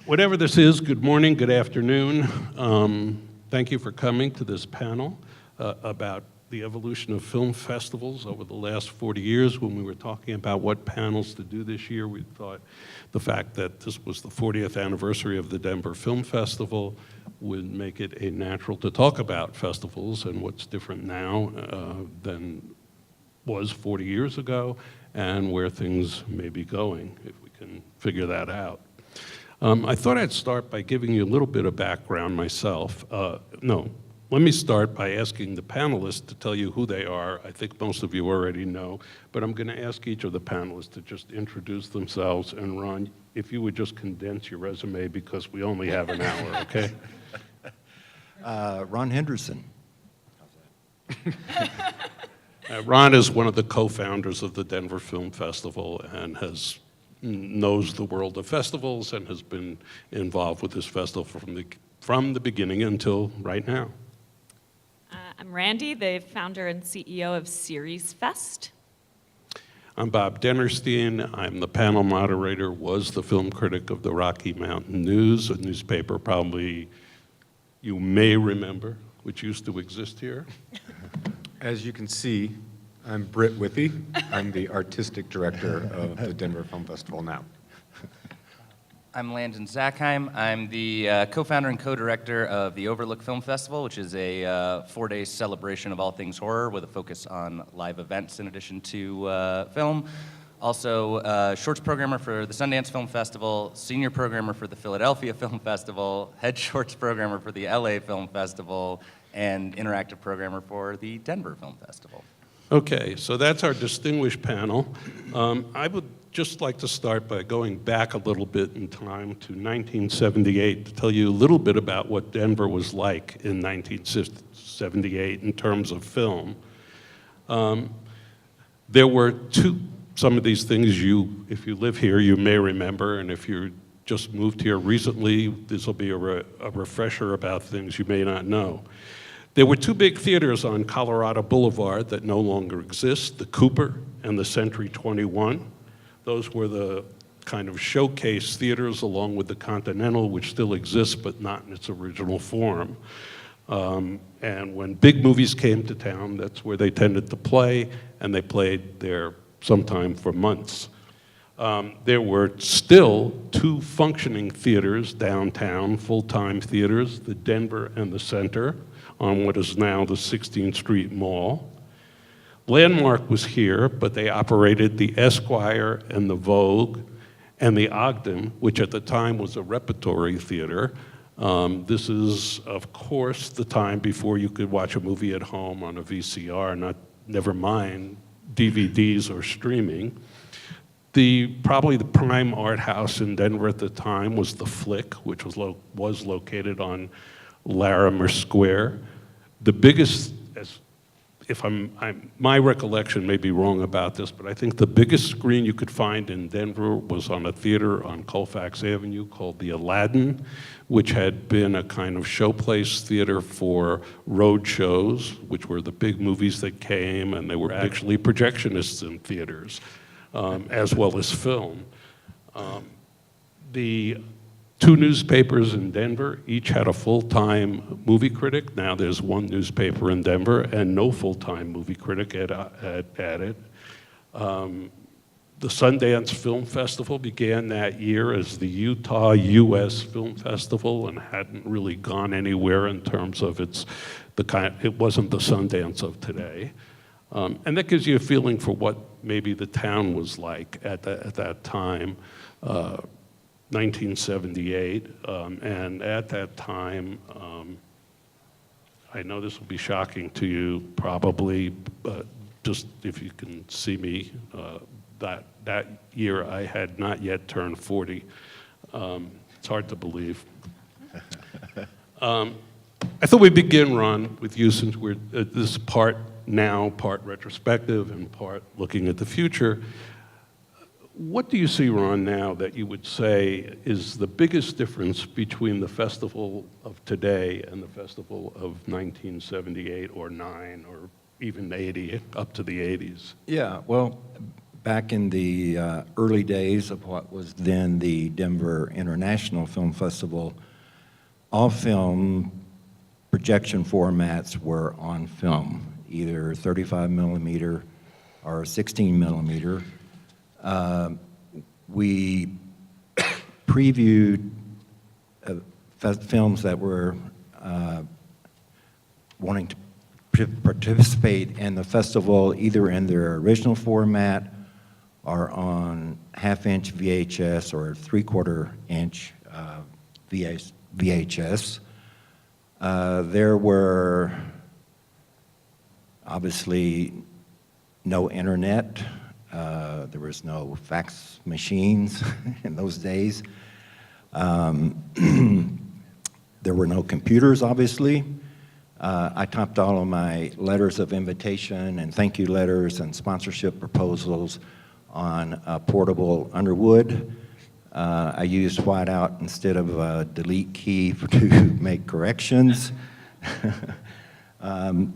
Whatever this is, good morning, good afternoon. Thank you for coming to this panel about the evolution of film festivals over the last 40 years. When we were talking about what panels to do this year, we thought the fact that this was the 40th anniversary of the Denver Film Festival would make it a natural to talk about festivals and what's different now than was 40 years ago, and where things may be going, if we can figure that out. I thought I'd start by giving you a little bit of background myself. Let me start by asking the panelists to tell you who they are. I think most of you already know, but I'm going to ask each of the panelists to just introduce themselves. And Ron, if you would just condense your resume because we only have an hour, okay? Ron Henderson. Ron is one of the co-founders of the Denver Film Festival and knows the world of festivals and has been involved with this festival from the beginning until right now. I'm Randi, the founder and CEO of SeriesFest. I'm Bob Denerstein. I'm the panel moderator, was the film critic of the Rocky Mountain News, a newspaper probably you may remember, which used to exist here. As you can see, I'm Brit Withey. I'm the artistic director of the Denver Film Festival now. I'm Landon Zakheim. I'm the co-founder and co-director of the Overlook Film Festival, which is a 4-day celebration of all things horror with a focus on live events in addition to film. Also, shorts programmer for the Sundance Film Festival, senior programmer for the Philadelphia Film Festival, head shorts programmer for the LA Film Festival, and interactive programmer for the Denver Film Festival. Okay, so that's our distinguished panel. I would just like to start by going back a little bit in time to 1978 to tell you a little bit about what Denver was like in 1978 in terms of film. There were some of these things if you live here, you may remember, and if you just moved here recently, this will be a refresher about things you may not know. There were two big theaters on Colorado Boulevard that no longer exist, the Cooper and the Century 21. Those were the kind of showcase theaters along with the Continental, which still exists but not in its original form. And when big movies came to town, that's where they tended to play, and they played there sometime for months. There were still two functioning theaters downtown, full-time theaters, the Denver and the Center, on what is now the 16th Street Mall. Landmark was here, but they operated the Esquire and the Vogue and the Ogden, which at the time was a repertory theater. This is, of course, the time before you could watch a movie at home on a VCR, never mind DVDs or streaming. Probably the prime art house in Denver at the time was the Flick, which was located on Larimer Square. The biggest, my recollection may be wrong about this, but I think the biggest screen you could find in Denver was on a theater on Colfax Avenue called the Aladdin, which had been a kind of showplace theater for road shows, which were the big movies that came, and they were actually projectionists in theaters, as well as film. The two newspapers in Denver each had a full-time movie critic. Now there's one newspaper in Denver and no full-time movie critic at it. The Sundance Film Festival began that year as the Utah U.S. Film Festival and hadn't really gone anywhere in terms of it wasn't the Sundance of today. And that gives you a feeling for what maybe the town was like at that time. 1978, and at that time, I know this will be shocking to you probably, but just if you can see me, that year I had not yet turned 40. It's hard to believe. I thought we'd begin, Ron, with you since we're this part now, part retrospective and part looking at the future. What do you see, Ron, now that you would say is the biggest difference between the festival of today and the festival of 1978 or 9 or even 80, up to the 80s? Yeah, well, back in the early days of what was then the Denver International Film Festival, all film projection formats were on film, either 35 millimeter or 16 millimeter. We previewed films that were wanting to participate in the festival either in their original format or on half-inch VHS or three-quarter-inch VHS. There were obviously no internet. There was no fax machines in those days. There were no computers, obviously. I typed all of my letters of invitation and thank you letters and sponsorship proposals on a portable Underwood. I used whiteout instead of a delete key to make corrections. And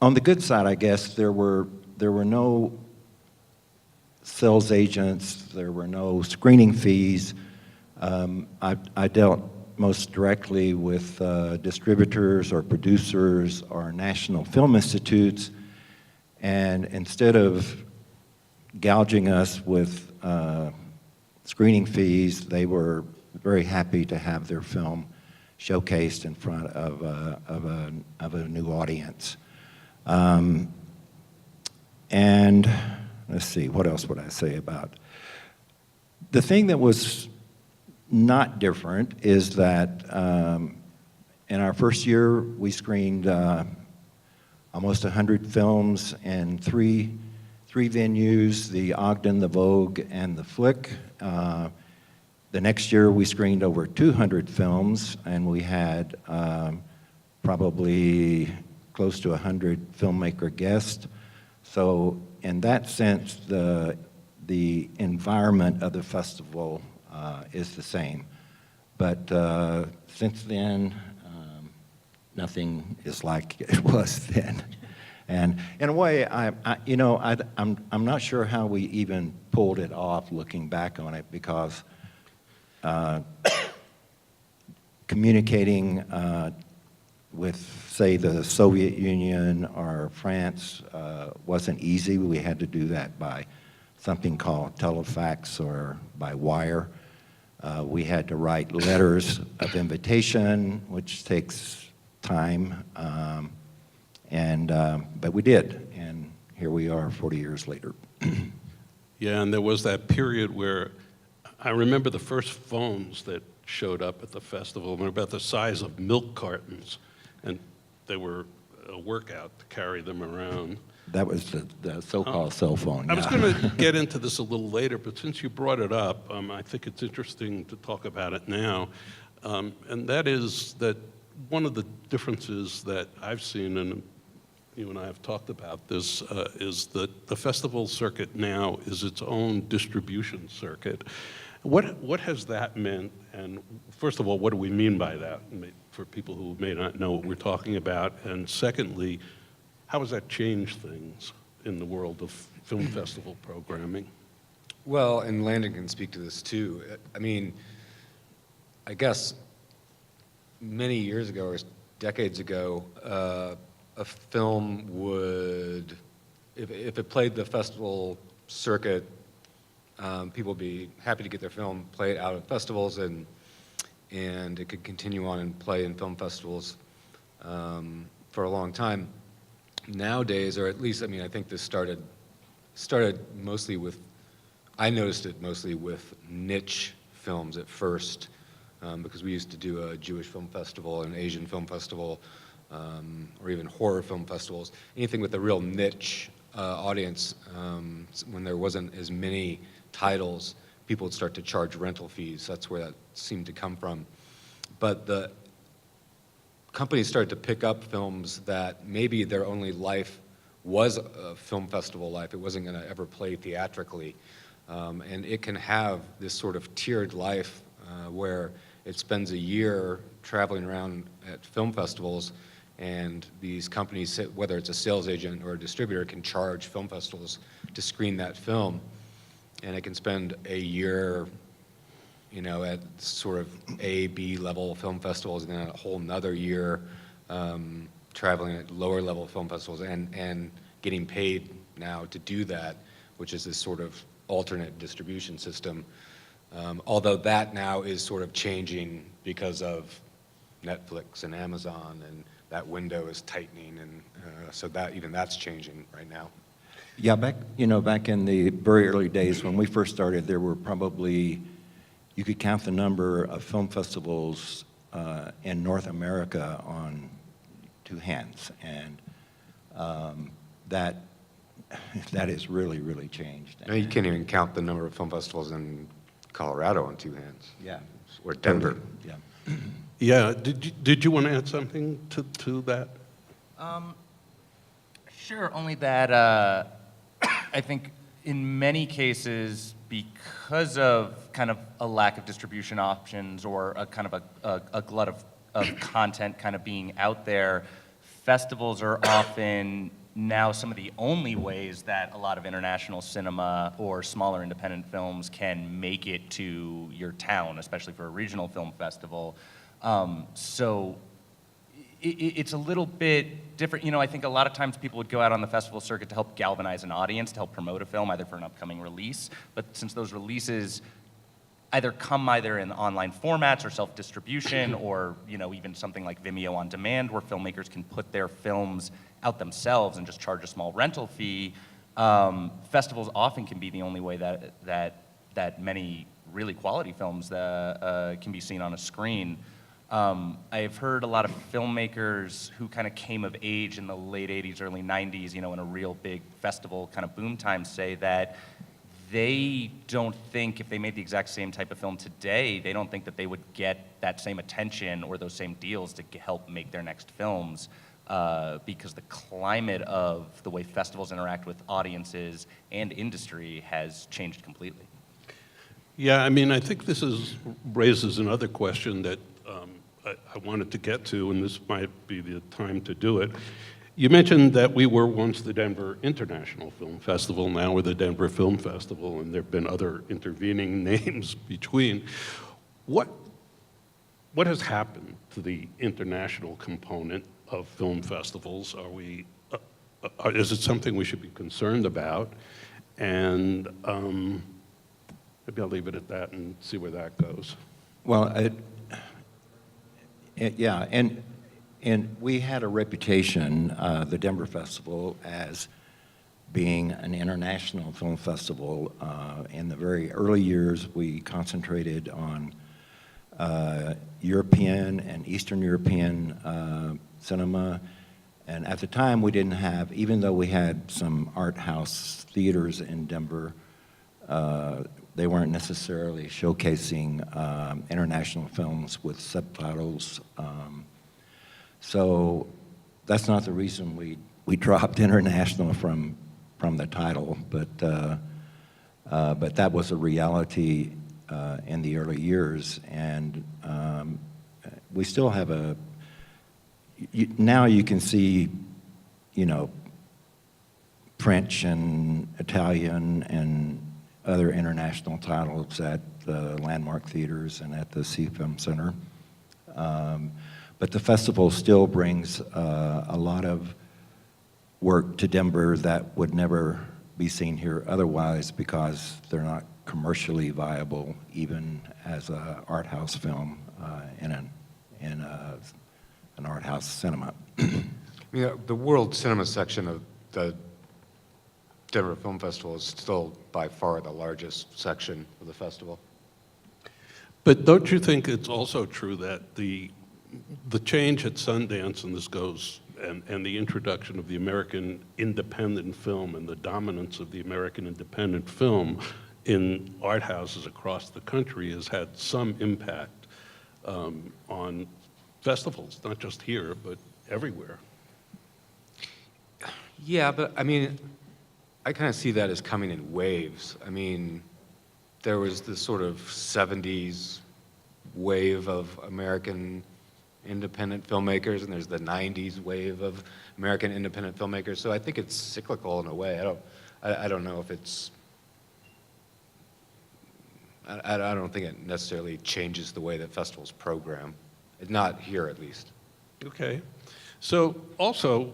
on the good side, I guess, there were no sales agents, there were no screening fees. I dealt most directly with distributors or producers or national film institutes, and instead of gouging us with screening fees, they were very happy to have their film showcased in front of a new audience. And let's see, what else would I say about? The thing that was not different is that in our first year, we screened almost 100 films in three venues, the Ogden, the Vogue, and the Flick. The next year, we screened over 200 films, and we had probably close to 100 filmmaker guests. So in that sense, the environment of the festival is the same. But since then, nothing is like it was then. And in a way, I'm not sure how we even pulled it off looking back on it, because communicating with, say, the Soviet Union or France wasn't easy. We had to do that by something called telefax or by wire. We had to write letters of invitation, which takes time, but we did, and here we are 40 years later. Yeah, and there was that period where I remember the first phones that showed up at the festival were about the size of milk cartons, and they were a workout to carry them around. That was the so-called cell phone. I was yeah. going to get into this a little later, but since you brought it up, I think it's interesting to talk about it now. And that is that one of the differences that I've seen, and you and I have talked about this, is that the festival circuit now is its own distribution circuit. What has that meant? And first of all, what do we mean by that for people who may not know what we're talking about? And secondly, how has that changed things in the world of film festival programming? Well, and Landon can speak to this too. I mean, I guess many years ago or decades ago, a film would, if it played the festival circuit, people would be happy to get their film played out at festivals, and it could continue on and play in film festivals for a long time. Nowadays, or at least, I mean, I think this started mostly with, I noticed it mostly with niche films at first, because we used to do a Jewish film festival, an Asian film festival, or even horror film festivals. Anything with a real niche audience, when there wasn't as many titles, people would start to charge rental fees. That's where that seemed to come from. But the companies started to pick up films that maybe their only life was a film festival life. It wasn't going to ever play theatrically. And it can have this sort of tiered life, where it spends a year traveling around at film festivals, and these companies, whether it's a sales agent or a distributor, can charge film festivals to screen that film, and it can spend a year, you know, at sort of A, B level film festivals, and then a whole nother year traveling at lower level film festivals and getting paid now to do that, which is this sort of alternate distribution system. Although that now is sort of changing because of Netflix and Amazon, and that window is tightening, and so that's changing right now. Yeah, back in the very early days when we first started, there were probably, you could count the number of film festivals in North America on two hands, and that has really, really changed. Now you can't even count the number of film festivals in Colorado on two hands. Yeah. Or Denver. Yeah. Yeah, did you want to add something to that? Sure, only that I think in many cases, because of kind of a lack of distribution options or a kind of a glut of content kind of being out there, festivals are often now some of the only ways that a lot of international cinema or smaller independent films can make it to your town, especially for a regional film festival. So it's a little bit different. You know, I think a lot of times people would go out on the festival circuit to help galvanize an audience, to help promote a film, either for an upcoming release. But since those releases come in online formats or self-distribution, or, you know, even something like Vimeo on demand, where filmmakers can put their films out themselves and just charge a small rental fee, festivals often can be the only way that many really quality films can be seen on a screen. I've heard a lot of filmmakers who kind of came of age in the late 80s, early 90s, you know, in a real big festival kind of boom time, say that they don't think if they made the exact same type of film today, they don't think that they would get that same attention or those same deals to help make their next films, because the climate of the way festivals interact with audiences and industry has changed completely. Yeah, I mean, I think this raises another question that I wanted to get to, and this might be the time to do it. You mentioned that we were once the Denver International Film Festival, now we're the Denver Film Festival, and there have been other intervening names between. What has happened to the international component of film festivals? Is it something we should be concerned about? And maybe I'll leave it at that and see where that goes. Well, yeah, and we had a reputation, the Denver Festival, as being an international film festival. In the very early years, we concentrated on European and Eastern European cinema. And at the time, we didn't have, even though we had some art house theaters in Denver, they weren't necessarily showcasing international films with subtitles. So that's not the reason we dropped international from the title, but that was a reality in the early years, and we still have now you can see, you know, French and Italian and other international titles at the Landmark Theaters and at the Sea Film Center. But the festival still brings a lot of work to Denver that would never be seen here otherwise, because they're not commercially viable, even as an art house film in an art house cinema. You know, the world cinema section of the Denver Film Festival is still by far the largest section of the festival. But don't you think it's also true that the change at Sundance, and this goes, and the introduction of the American independent film and the dominance of the American independent film in art houses across the country has had some impact on festivals, not just here, but everywhere? Yeah, but I mean, I kind of see that as coming in waves. I mean, there was this sort of 70s wave of American independent filmmakers, and there's the 90s wave of American independent filmmakers. So I think it's cyclical in a way. I don't know if it's, I don't think it necessarily changes the way that festivals program. Not here, at least. Okay. So also,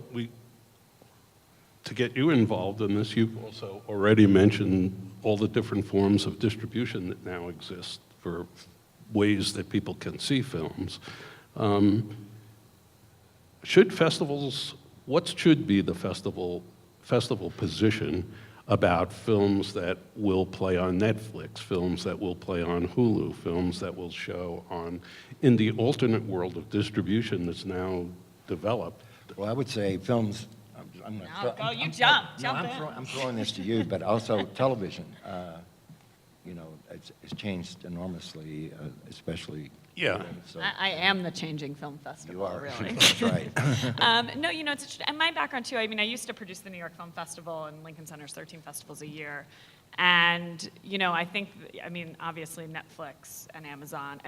to get you involved in this, you've also already mentioned all the different forms of distribution that now exist for ways that people can see films. What should be the festival position about films that will play on Netflix, films that will play on Hulu, films that will show in the alternate world of distribution that's now developed? Well, I would say films. I'm throwing this to you, but also television. It's changed enormously, especially. Yeah. So I am the changing film festival. you are. Really. That's right. No, it's and my background too. I mean, I used to produce the New York Film Festival, and Lincoln Center's 13 festivals a year. And I think, obviously Netflix and Amazon.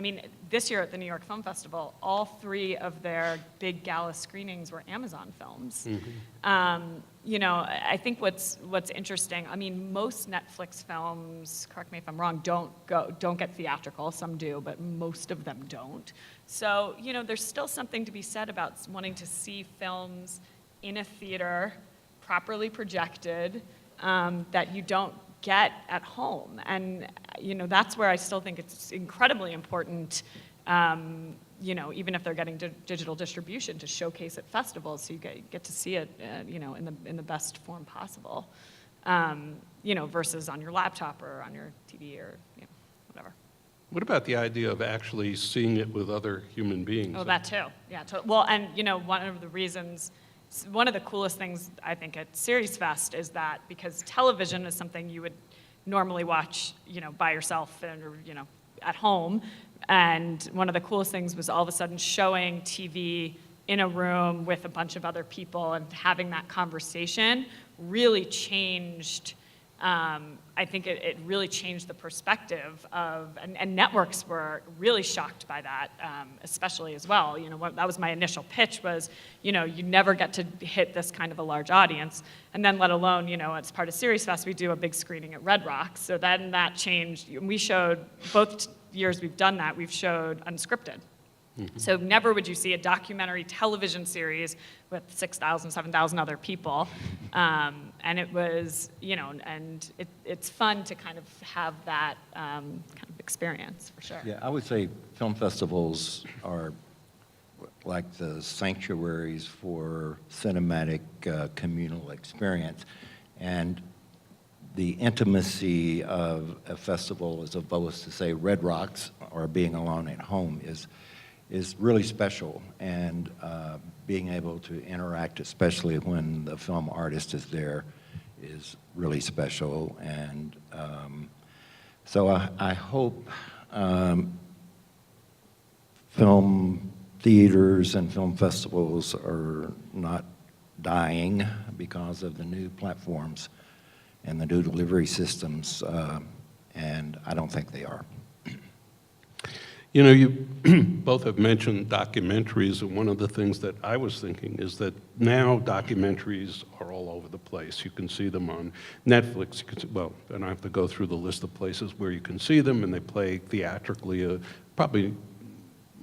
This year at the New York Film Festival, all 3 of their big gala screenings were Amazon films. Mm-hmm. I think what's interesting. Most Netflix films, correct me if I'm wrong, don't get theatrical. Some do, but most of them don't. So there's still something to be said about wanting to see films in a theater, properly projected, that you don't get at home. And that's where I still think it's incredibly important, even if they're getting digital distribution, to showcase at festivals so you get to see it in the best form possible, versus on your laptop or on your TV or whatever. What about the idea of actually seeing it with other human beings? Oh, that too. Yeah. Well, and one of the coolest things I think at SeriesFest is that because television is something you would normally watch, by yourself or at home, and one of the coolest things was all of a sudden showing TV in a room with a bunch of other people and having that conversation really changed. I think it really changed the perspective of, and networks were really shocked by that, especially as well. That was my initial pitch was, you never get to hit this kind of a large audience, and then let alone, as part of SeriesFest, we do a big screening at Red Rocks. So then that changed. We showed, both years we've done that, we've showed unscripted. Mm-hmm. So never would you see a documentary television series with 6,000, 7,000 other people. And it was, and it's fun to kind of have that kind of experience, for sure. Yeah, I would say film festivals are like the sanctuaries for cinematic communal experience. And the intimacy of a festival, as opposed to, say, Red Rocks or being alone at home, is really special, and being able to interact, especially when the film artist is there, is really special. And so I hope film theaters and film festivals are not dying because of the new platforms and the new delivery systems, and I don't think they are. You both have mentioned documentaries, and one of the things that I was thinking is that now documentaries are all over the place. You can see them on Netflix. And I have to go through the list of places where you can see them, and they play theatrically. Probably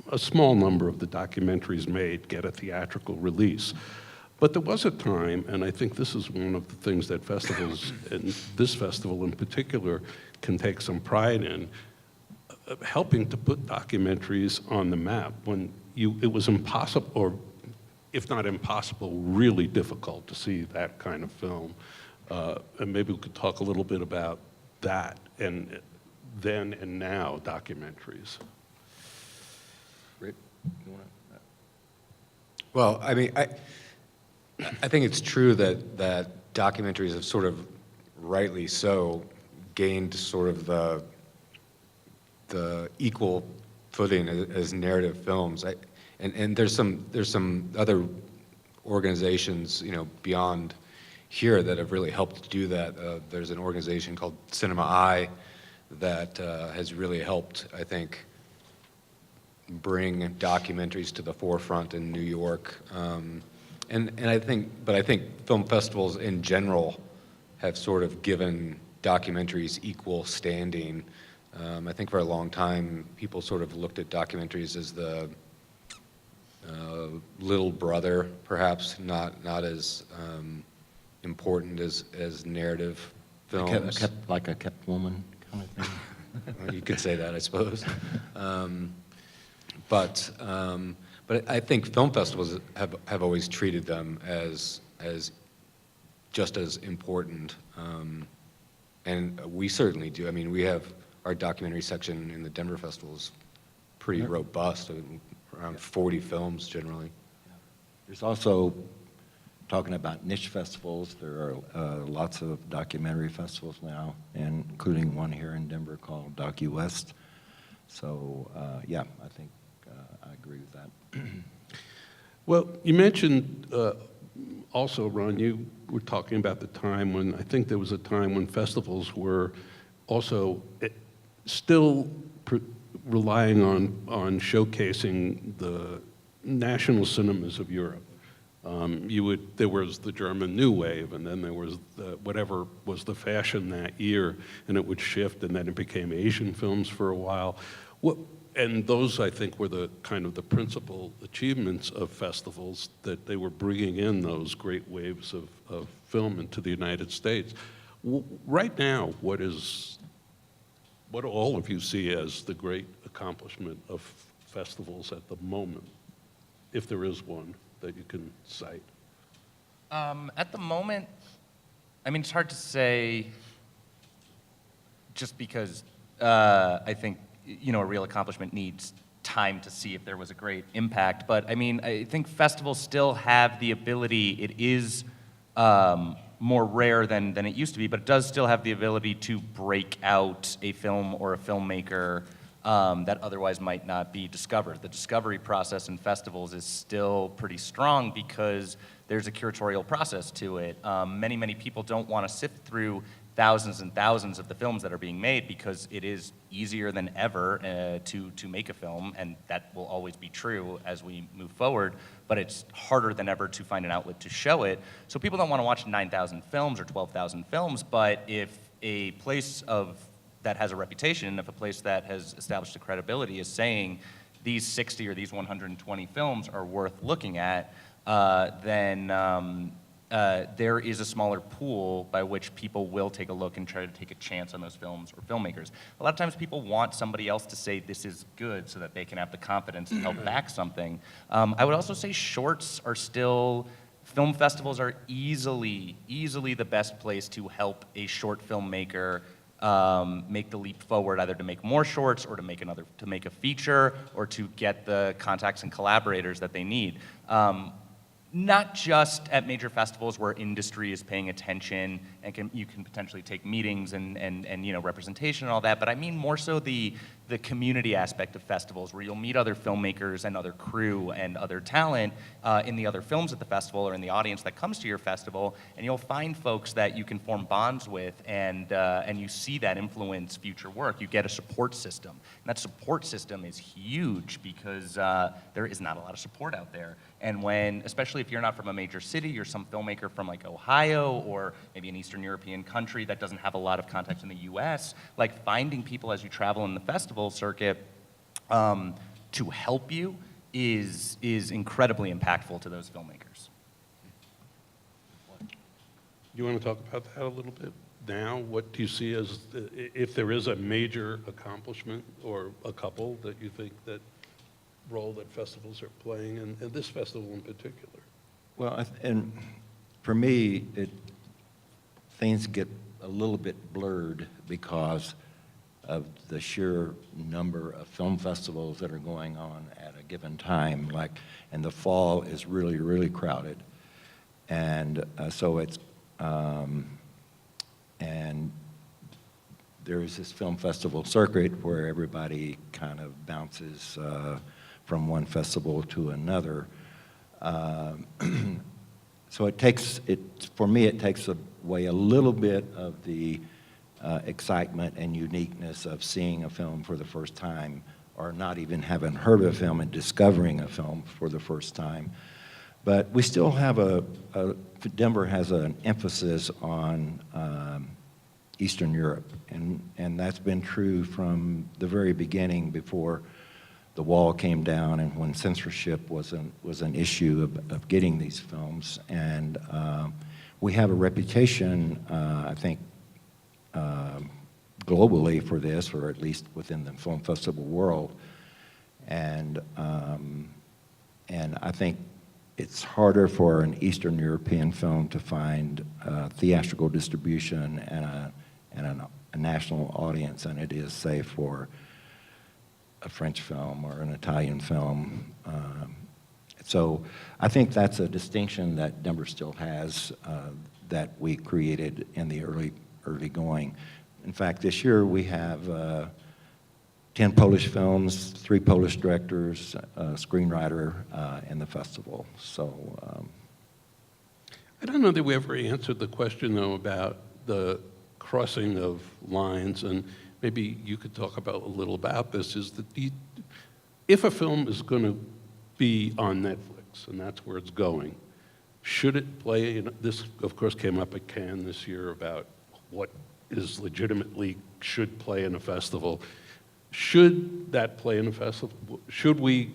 a small number of the documentaries made get a theatrical release. But there was a time, and I think this is one of the things that festivals, and this festival in particular, can take some pride in, helping to put documentaries on the map when it was impossible, or if not impossible, really difficult to see that kind of film. And maybe we could talk a little bit about that and then and now documentaries. Brit, you want to? Well, I think it's true that documentaries have sort of, rightly so, gained sort of the equal footing as narrative films. And there's some other organizations, beyond here that have really helped do that. There's an organization called Cinema Eye that has really helped, I think, bring documentaries to the forefront in New York. And I think film festivals in general have sort of given documentaries equal standing. I think for a long time, people sort of looked at documentaries as the little brother, perhaps, not as important as narrative films. Like a kept woman kind of thing. Well, you could say that, I suppose. But I think film festivals have always treated them as just as important, and we certainly do. I mean, we have our documentary section in the Denver Festival is pretty robust, around 40 films generally. There's also, talking about niche festivals, there are lots of documentary festivals now, including one here in Denver called DocuWest. So, yeah, I think I agree with that. Well, you mentioned also, Ron, you were talking about the time when, I think there was a time when festivals were also still relying on showcasing the national cinemas of Europe. There was the German New Wave, and then there was whatever was the fashion that year, and it would shift, and then it became Asian films for a while. And those, I think, were the kind of the principal achievements of festivals, that they were bringing in those great waves of film into the United States. Right now, what do all of you see as the great accomplishment of festivals at the moment, if there is one that you can cite? At the moment, I mean, it's hard to say, just because I think, you know, a real accomplishment needs time to see if there was a great impact. But I mean, I think festivals still have the ability, it is more rare than it used to be, but it does still have the ability to break out a film or a filmmaker that otherwise might not be discovered. The discovery process in festivals is still pretty strong because there's a curatorial process to it. Many people don't want to sift through thousands and thousands of the films that are being made because it is easier than ever to make a film, and that will always be true as we move forward, but it's harder than ever to find an outlet to show it. So people don't want to watch 9,000 films or 12,000 films, but if a place that has a reputation, if a place that has established a credibility is saying these 60 or these 120 films are worth looking at, then there is a smaller pool by which people will take a look and try to take a chance on those films or filmmakers. A lot of times people want somebody else to say this is good so that they can have the confidence to help back something. I would also say shorts are still, film festivals are easily the best place to help a short filmmaker make the leap forward, either to make more shorts or to make a feature or to get the contacts and collaborators that they need. Not just at major festivals where industry is paying attention and you can potentially take meetings and you know, representation and all that, but I mean more so the community aspect of festivals, where you'll meet other filmmakers and other crew and other talent in the other films at the festival or in the audience that comes to your festival, and you'll find folks that you can form bonds with, and you see that influence future work. You get a support system, and that support system is huge because there is not a lot of support out there. And when, especially if you're not from a major city, you're some filmmaker from like Ohio or maybe an Eastern European country that doesn't have a lot of contacts in the US, like finding people as you travel in the festival circuit to help you is incredibly impactful to those filmmakers. You want to talk about that a little bit now? What do you see as, if there is a major accomplishment or a couple that you think that role that festivals are playing, and this festival in particular? Well, and for me, things get a little bit blurred because of the sheer number of film festivals that are going on at a given time. And the fall is really, really crowded, and so it's and there's this film festival circuit where everybody kind of bounces from one festival to another. So for me, it takes away a little bit of the excitement and uniqueness of seeing a film for the first time or not even having heard of a film and discovering a film for the first time. But we still have Denver has an emphasis on Eastern Europe, and that's been true from the very beginning, before the wall came down and when censorship was an issue of getting these films. And we have a reputation, I think, globally for this, or at least within the film festival world. And I think it's harder for an Eastern European film to find theatrical distribution and a national audience than it is, say, for a French film or an Italian film. So I think that's a distinction that Denver still has, that we created in the early going. In fact, this year we have 10 Polish films, 3 Polish directors, a screenwriter in the festival. So I don't know that we ever answered the question, though, about the crossing of lines, and maybe you could talk about a little about this, is that if a film is going to be on Netflix, and that's where it's going, should it play, this of course came up at Cannes this year about what is legitimately should play in a festival. Should that play in a festival? Should we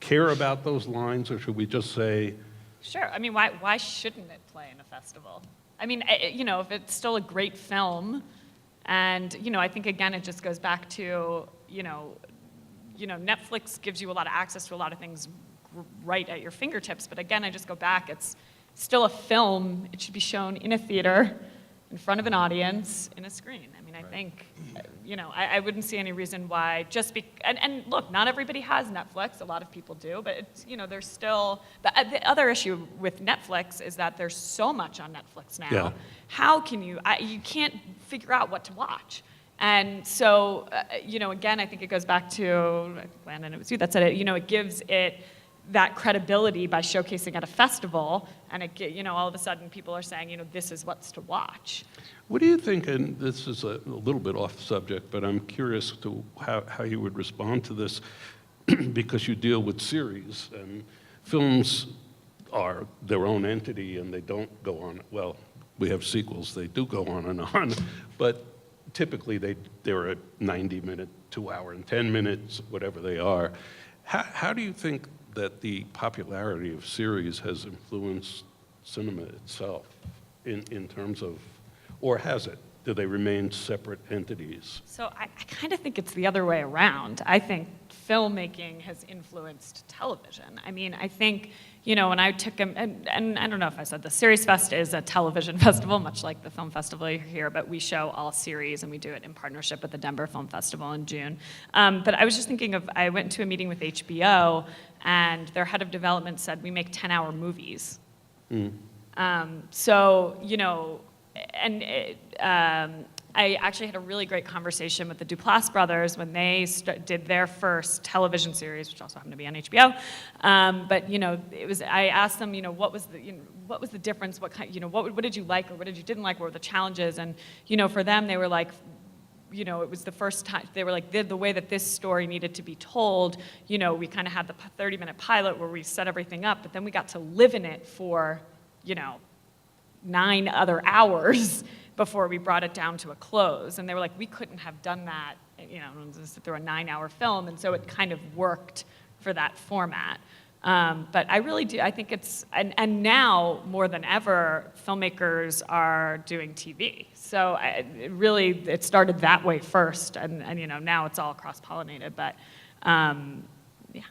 care about those lines, or should we just say? Sure. I mean, why shouldn't it play in a festival? I mean, you know, if it's still a great film, and, you know, I think, again, it just goes back to, you know, Netflix gives you a lot of access to a lot of things right at your fingertips. But again, I just go back, it's still a film. It should be shown in a theater, in front of an audience, in a screen. I mean, I think, you know, I wouldn't see any reason why and look, not everybody has Netflix. A lot of people do, but it's, you know, there's still, the other issue with Netflix is that there's so much on Netflix now. Yeah. How can you can't figure out what to watch. And so, you know, again, I think it goes back to, Landon, it was you that said it, you know, it gives it that credibility by showcasing at a festival, and you know, all of a sudden people are saying, you know, this is what's to watch. What do you think, and this is a little bit off subject, but I'm curious to how you would respond to this, because you deal with series, and films are their own entity and they don't go on, well, we have sequels, they do go on and on, but typically they're a 90-minute, 2-hour, and 10 minutes, whatever they are. How do you think that the popularity of series has influenced cinema itself in terms of, or has it? Do they remain separate entities? So I kind of think it's the other way around. I think filmmaking has influenced television. I mean, I think, you know, when I took and I don't know if I said this, SeriesFest is a television festival, much like the film festival here, but we show all series, and we do it in partnership with the Denver Film Festival in June. But I was just thinking I went to a meeting with HBO, and their head of development said, we make 10-hour movies. So, you know, and I actually had a really great conversation with the Duplass brothers when they did their first television series, which also happened to be on HBO. But you know, I asked them, you know, what was the difference? What kind, you know, what did you like or what did you didn't like? What were the challenges? And you know, for them, they were like, you know, it was the first time they were like the way that this story needed to be told. You know, we kind of had the 30-minute pilot where we set everything up, but then we got to live in it for, you know, 9 other hours before we brought it down to a close. And they were like, we couldn't have done that, you know, through a 9-hour film. And so it kind of worked for that format. But I really do, I think it's, and now more than ever, filmmakers are doing TV. So it started that way first. And you know, now it's all cross-pollinated. But yeah.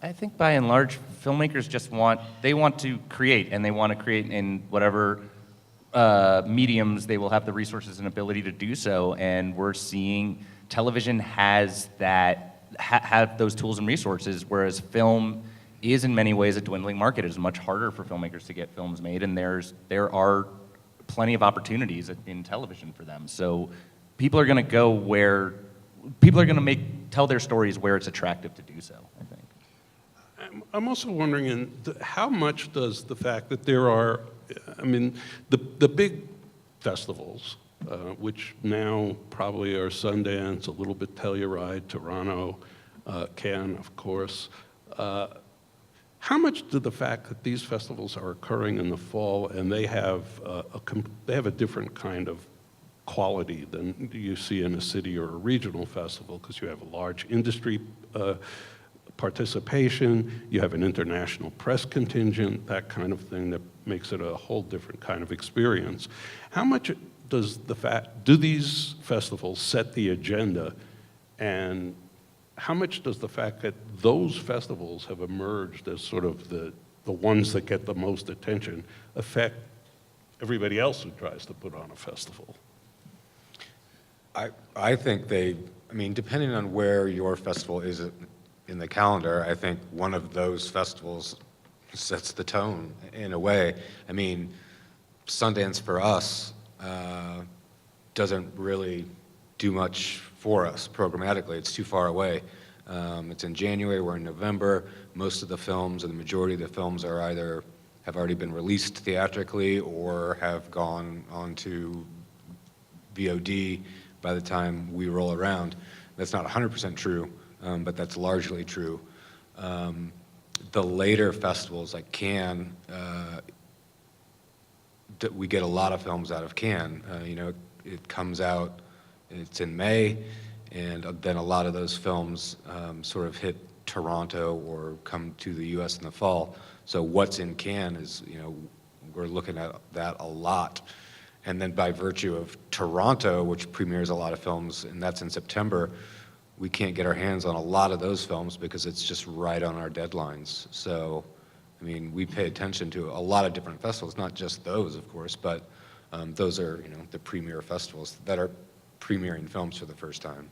I think by and large, filmmakers just want to create, and they want to create in whatever mediums they will have the resources and ability to do so. And we're seeing television has that, have those tools and resources, whereas film is in many ways a dwindling market. It is much harder for filmmakers to get films made, and there are plenty of opportunities in television for them. So people are going to go where, people are going to tell their stories where it's attractive to do so, I think. I'm also wondering, how much does the fact that there are, I mean, the big festivals which now probably are Sundance, a little bit Telluride, Toronto, Cannes, of course. How much do the fact that these festivals are occurring in the fall and they have a different kind of quality than you see in a city or a regional festival, because you have a large industry participation, you have an international press contingent, that kind of thing that makes it a whole different kind of experience. How much does do these festivals set the agenda, and how much does the fact that those festivals have emerged as sort of the ones that get the most attention affect everybody else who tries to put on a festival? I think depending on where your festival is in the calendar, I think one of those festivals sets the tone in a way. I mean, Sundance for us doesn't really do much for us programmatically. It's too far away. It's in January, we're in November. Most of the films, or the majority of the films, are either have already been released theatrically or have gone on to VOD by the time we roll around. That's not 100% true, but that's largely true. The later festivals like Cannes, we get a lot of films out of Cannes. It comes out, it's in May, and then a lot of those films sort of hit Toronto or come to the US in the fall. So what's in Cannes is, we're looking at that a lot. And then by virtue of Toronto, which premieres a lot of films, and that's in September, we can't get our hands on a lot of those films because it's just right on our deadlines. So, we pay attention to a lot of different festivals, not just those, of course, but those are, the premier festivals that are premiering films for the first time.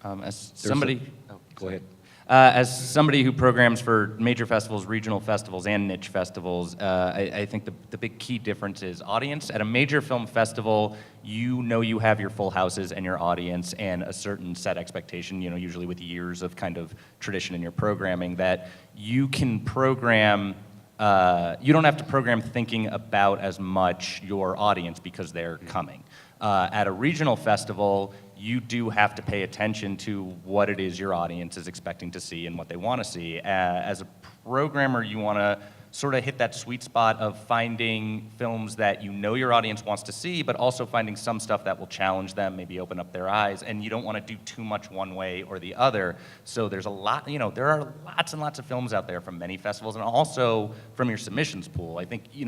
Go ahead. As somebody who programs for major festivals, regional festivals, and niche festivals, I think the big key difference is audience. At a major film festival, you have your full houses and your audience and a certain set expectation, usually with years of kind of tradition in your programming, that you can program. You don't have to program thinking about as much your audience because they're coming. At a regional festival, you do have to pay attention to what it is your audience is expecting to see and what they want to see. As a programmer, you want to sort of hit that sweet spot of finding films that your audience wants to see, but also finding some stuff that will challenge them, maybe open up their eyes, and you don't want to do too much one way or the other. So there's a lot, there are lots and lots of films out there from many festivals, and also from your submissions pool. I think, you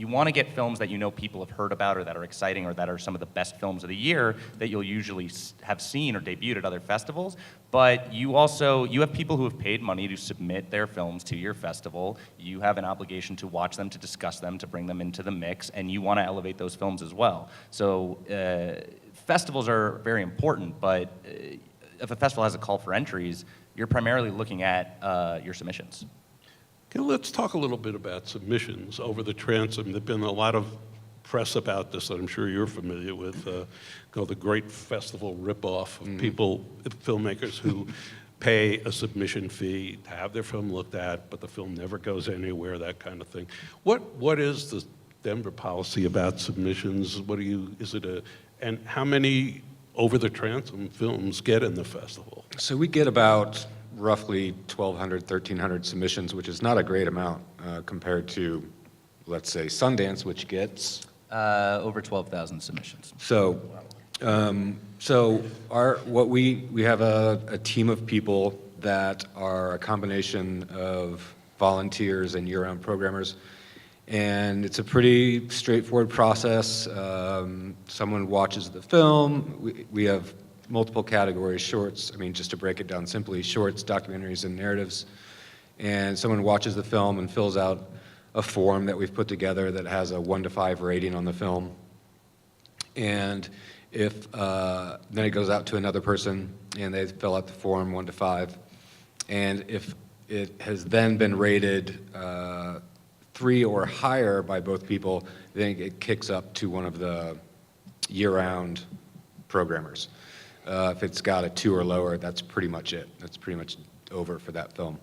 want to get films that people have heard about or that are exciting or that are some of the best films of the year that you'll usually have seen or debuted at other festivals. But you have people who have paid money to submit their films to your festival. You have an obligation to watch them, to discuss them, to bring them into the mix, and you want to elevate those films as well. So festivals are very important, but if a festival has a call for entries, you're primarily looking at your submissions. Okay, let's talk a little bit about submissions over the transom. There've been a lot of press about this that I'm sure you're familiar with, called the Great Festival ripoff of people, filmmakers who pay a submission fee to have their film looked at, but the film never goes anywhere, that kind of thing. What is the Denver policy about submissions? And how many over the transom films get in the festival? So we get about roughly 1,200, 1,300 submissions, which is not a great amount compared to, let's say, Sundance, which gets Over 12,000 submissions. So, we have a team of people that are a combination of volunteers and year-round programmers, and it's a pretty straightforward process. Someone watches the film. We have multiple categories: shorts. Just to break it down simply, shorts, documentaries, and narratives. And someone watches the film and fills out a form that we've put together that has a 1 to 5 rating on the film. And if then it goes out to another person and they fill out the form 1 to 5. And if it has then been rated 3 or higher by both people, then it kicks up to one of the year-round programmers. If it's got a 2 or lower, that's pretty much it. That's pretty much over for that film.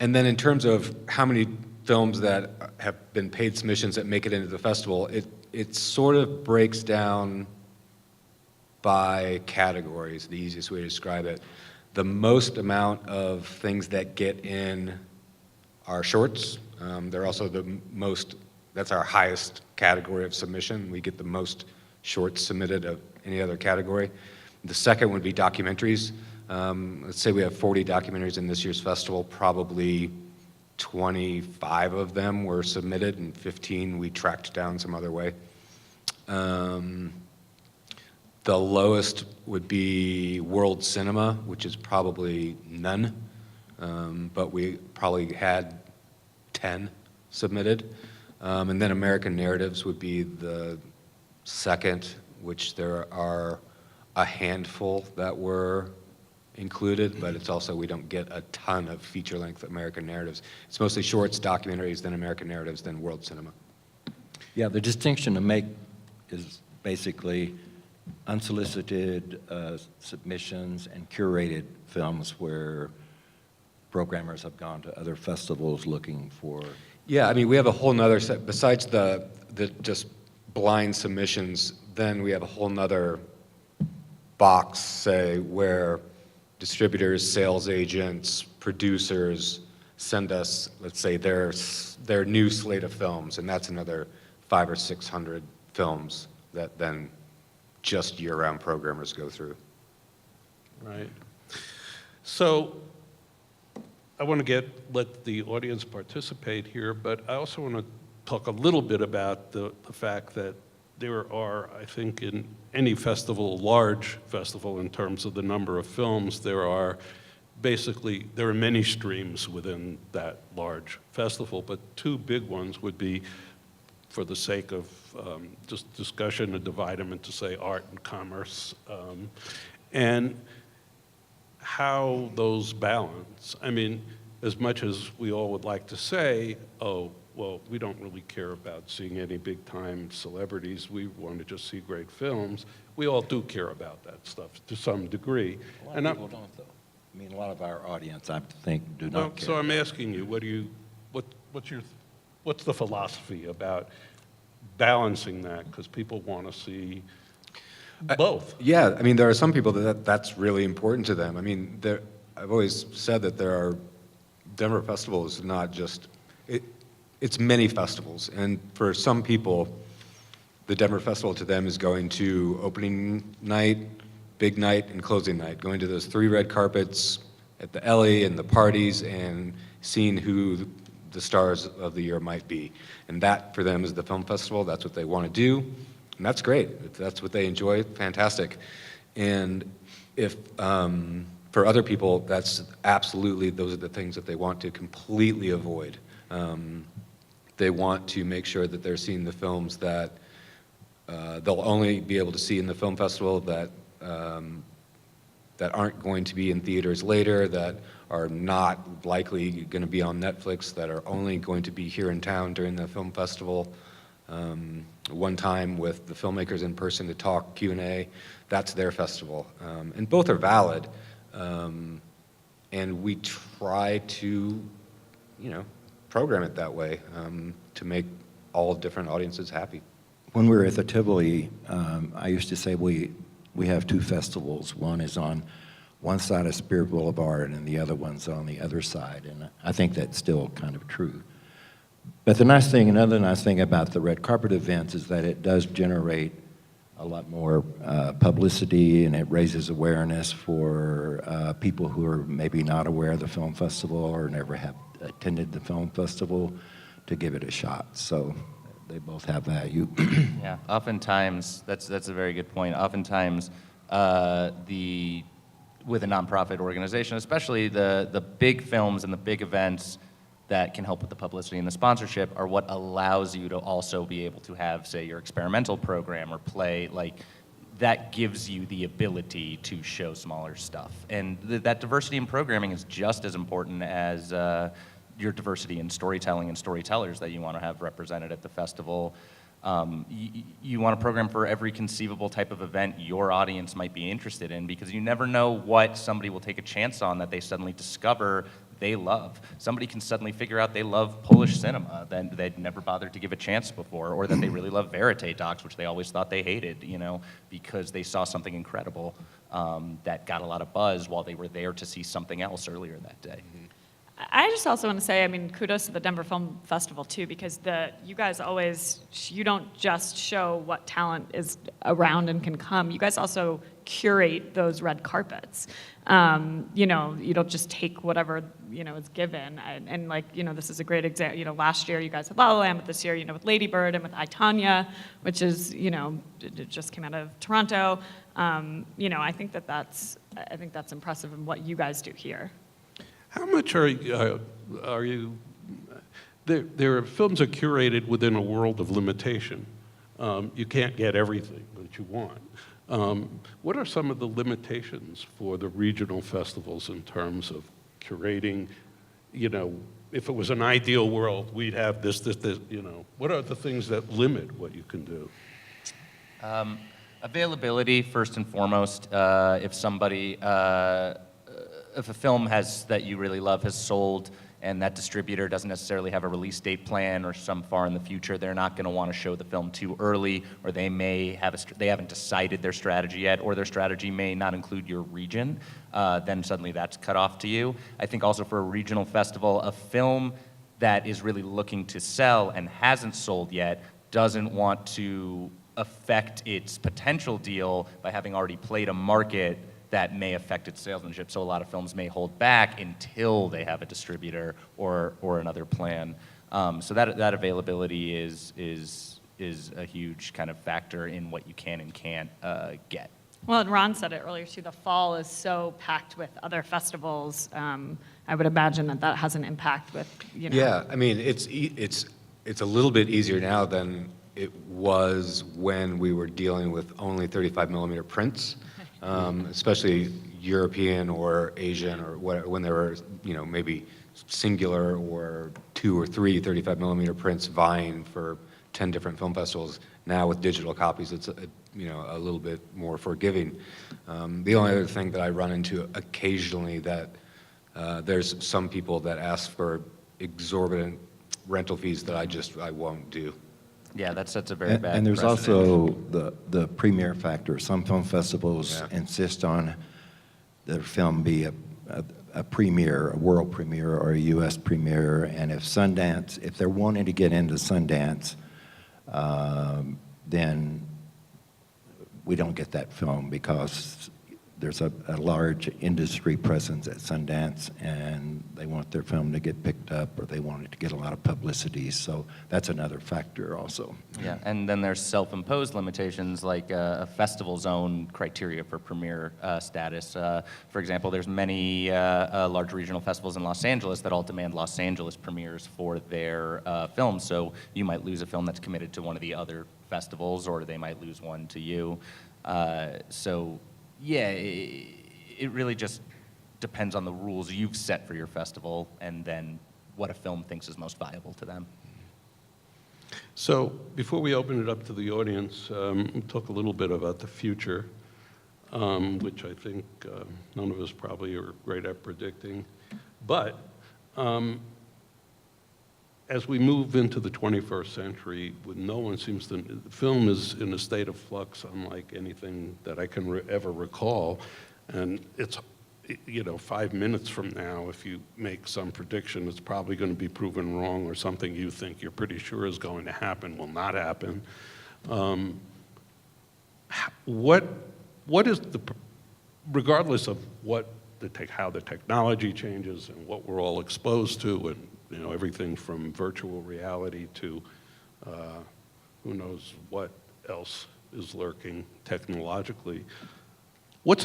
And then in terms of how many films that have been paid submissions that make it into the festival, it sort of breaks down by categories, the easiest way to describe it. The most amount of things that get in are shorts. They're also the most, that's our highest category of submission. We get the most shorts submitted of any other category. The second would be documentaries. Let's say we have 40 documentaries in this year's festival, probably 25 of them were submitted and 15 we tracked down some other way. The lowest would be world cinema, which is probably none, but we probably had 10 submitted. And then American narratives would be the second, which there are a handful that were included, but it's also, we don't get a ton of feature-length American narratives. It's mostly shorts, documentaries, then American narratives, then world cinema. Yeah, the distinction to make is basically unsolicited submissions and curated films where programmers have gone to other festivals looking for. Yeah, I mean, we have a whole nother set, besides the just blind submissions, then we have a whole nother box, say, where distributors, sales agents, producers send us, let's say, their new slate of films, and that's another 500 or 600 films that then just year-round programmers go through. Right. So I want to let the audience participate here, but I also want to talk a little bit about the fact that there are, I think, in any festival, large festival in terms of the number of films, there are many streams within that large festival, but two big ones would be, for the sake of just discussion, to divide them into, say, art and commerce, and how those balance. I mean, as much as we all would like to say, oh, well, we don't really care about seeing any big-time celebrities, we want to just see great films, we all do care about that stuff to some degree. A lot of people don't, though. I mean, a lot of our audience, I think, do not care. So I'm asking you, what's the philosophy about balancing that? Because people want to see both. Yeah, I mean, there are some people that's really important to them. I mean, I've always said that there are, Denver Festival is not just, it's many festivals, and for some people, the Denver Festival to them is going to opening night, big night, and closing night, going to those 3 red carpets at the Ellie and the parties and seeing who the stars of the year might be. And that, for them, is the film festival. That's what they want to do, and that's great. If that's what they enjoy, fantastic. And if, for other people, that's absolutely, those are the things that they want to completely avoid. They want to make sure that they're seeing the films that they'll only be able to see in the film festival, that aren't going to be in theaters later, that are not likely going to be on Netflix, that are only going to be here in town during the film festival. One time with the filmmakers in person to talk, Q&A, that's their festival. And both are valid. And we try to, program it that way to make all different audiences happy. When we were at the Tivoli, I used to say we have 2 festivals. One is on one side of Spirit Boulevard and the other one's on the other side, and I think that's still kind of true. But another nice thing about the red carpet events is that it does generate a lot more publicity, and it raises awareness for people who are maybe not aware of the film festival or never have attended the film festival to give it a shot. So they both have value. Yeah, oftentimes, that's a very good point. Oftentimes, with a nonprofit organization, especially the big films and the big events that can help with the publicity and the sponsorship are what allows you to also be able to have, say, your experimental program or play, that gives you the ability to show smaller stuff. And that diversity in programming is just as important as your diversity in storytelling and storytellers that you want to have represented at the festival. You want to program for every conceivable type of event your audience might be interested in, because you never know what somebody will take a chance on that they suddenly discover they love. Somebody can suddenly figure out they love Polish cinema that they'd never bothered to give a chance before, or that they really love verite docs, which they always thought they hated, because they saw something incredible that got a lot of buzz while they were there to see something else earlier that day. I just also want to say, kudos to the Denver Film Festival too, because you guys always, you don't just show what talent is around and can come. You guys also curate those red carpets. You don't just take whatever, is given. And this is a great example. Last year you guys had La La Land, but this year, with Lady Bird and with I, Tonya, which is, it just came out of Toronto. I think that's impressive in what you guys do here. How much are you, their films are curated within a world of limitation. You can't get everything that you want. What are some of the limitations for the regional festivals in terms of curating, if it was an ideal world, we'd have this, what are the things that limit what you can do? Availability, first and foremost. If a film that you really love has sold and that distributor doesn't necessarily have a release date plan or some far in the future, they're not going to want to show the film too early, or they may have they haven't decided their strategy yet, or their strategy may not include your region. Then suddenly that's cut off to you. I think also for a regional festival, a film that is really looking to sell and hasn't sold yet doesn't want to affect its potential deal by having already played a market that may affect its salesmanship. So a lot of films may hold back until they have a distributor or another plan. So that availability is a huge kind of factor in what you can and can't get. Well, and Ron said it earlier too, the fall is so packed with other festivals. I would imagine that has an impact with, Yeah, it's a little bit easier now than it was when we were dealing with only 35 millimeter prints. Especially European or Asian, or when there were, maybe singular or 2 or 3 35 millimeter prints vying for 10 different film festivals. Now with digital copies, it's a little bit more forgiving. The only other thing that I run into occasionally that there's some people that ask for exorbitant rental fees that I won't do. Yeah, that sets a very bad And there's precedent. also the premiere factor. Some film festivals insist on their film be a premiere, a world premiere, or a U.S. premiere. And if they're wanting to get into Sundance, then we don't get that film because there's a large industry presence at Sundance, and they want their film to get picked up, or they want it to get a lot of publicity. So that's another factor also. Yeah, and then there's self-imposed limitations like a festival zone criteria for premiere status. For example, there's many large regional festivals in Los Angeles that all demand Los Angeles premieres for their films. So you might lose a film that's committed to one of the other festivals, or they might lose one to you. Yeah, it really just depends on the rules you've set for your festival and then what a film thinks is most viable to them. So before we open it up to the audience, we'll talk a little bit about the future, which I think none of us probably are great at predicting. But as we move into the 21st century, film is in a state of flux unlike anything that I can ever recall. And it's, 5 minutes from now, if you make some prediction, it's probably going to be proven wrong, or something you think you're pretty sure is going to happen will not happen. What is regardless of how the technology changes and what we're all exposed to, and everything from virtual reality to who knows what else is lurking technologically. What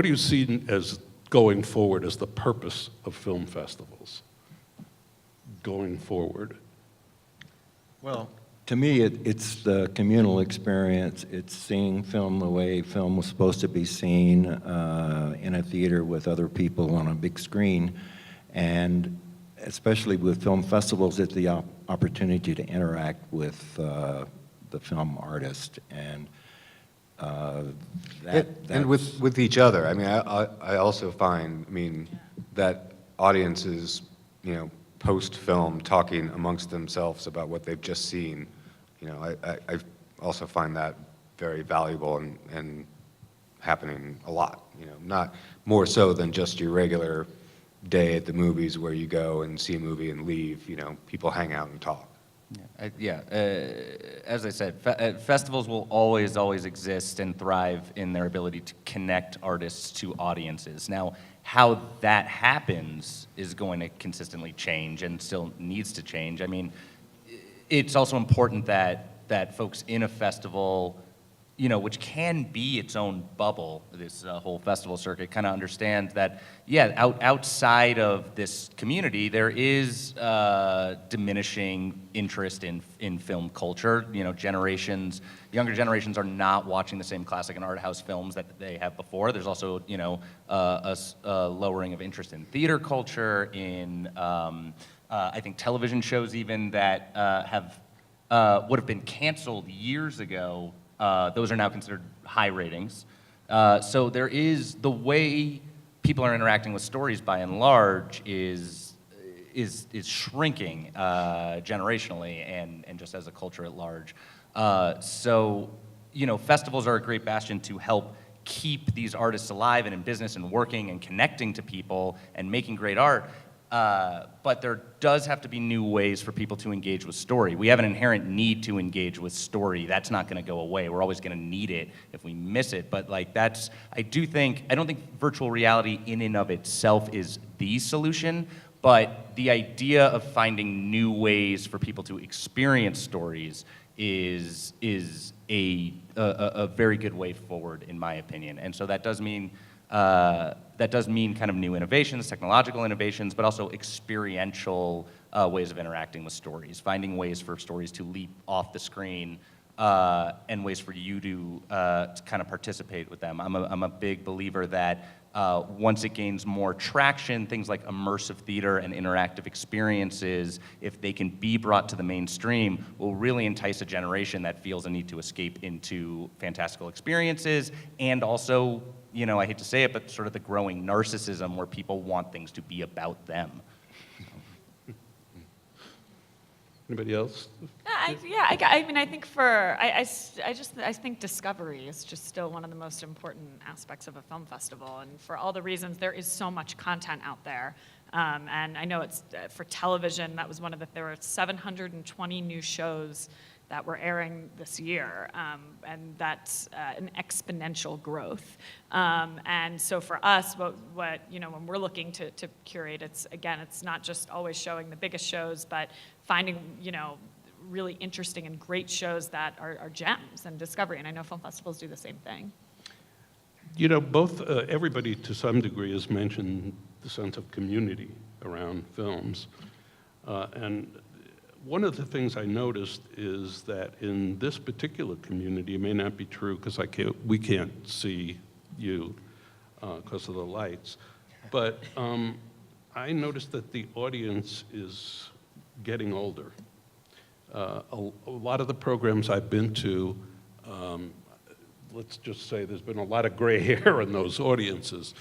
do you see as going forward as the purpose of film festivals going forward? Well, to me, it's the communal experience. It's seeing film the way film was supposed to be seen in a theater with other people on a big screen. And especially with film festivals, it's the opportunity to interact with the film artist and And with each other. I also find, that audiences, post-film talking amongst themselves about what they've just seen. I also find that very valuable and happening a lot. Not more so than just your regular day at the movies where you go and see a movie and leave. People hang out and talk. As I said, festivals will always exist and thrive in their ability to connect artists to audiences. Now, how that happens is going to consistently change and still needs to change. I mean, it's also important that folks in a festival, which can be its own bubble, this whole festival circuit, kind of understand that, outside of this community, there is diminishing interest in film culture. Younger generations are not watching the same classic and art house films that they have before. There's also, a lowering of interest in theater culture, in, I think, television shows even that would have been canceled years ago. Those are now considered high ratings. So there is, the way people are interacting with stories by and large is shrinking generationally and just as a culture at large. So festivals are a great bastion to help keep these artists alive and in business and working and connecting to people and making great art. But there does have to be new ways for people to engage with story. We have an inherent need to engage with story. That's not going to go away. We're always going to need it if we miss it. But I don't think virtual reality in and of itself is the solution, but the idea of finding new ways for people to experience stories is a very good way forward, in my opinion. And so that does mean kind of new innovations, technological innovations, but also experiential ways of interacting with stories, finding ways for stories to leap off the screen and ways for you to kind of participate with them. I'm a big believer that once it gains more traction, things like immersive theater and interactive experiences, if they can be brought to the mainstream, will really entice a generation that feels a need to escape into fantastical experiences, and also, I hate to say it, but sort of the growing narcissism where people want things to be about them. Anybody else? I think discovery is just still one of the most important aspects of a film festival, and for all the reasons, there is so much content out there. And I know it's for television, that was there were 720 new shows that we're airing this year, and that's an exponential growth. And so for us, what when we're looking to curate, it's not just always showing the biggest shows, but finding really interesting and great shows that are gems and discovery. And I know film festivals do the same thing. Everybody to some degree has mentioned the sense of community around films, and one of the things I noticed is that in this particular community, it may not be true because we can't see you because of the lights, but I noticed that the audience is getting older. A lot of the programs I've been to, let's just say there's been a lot of gray hair in those audiences.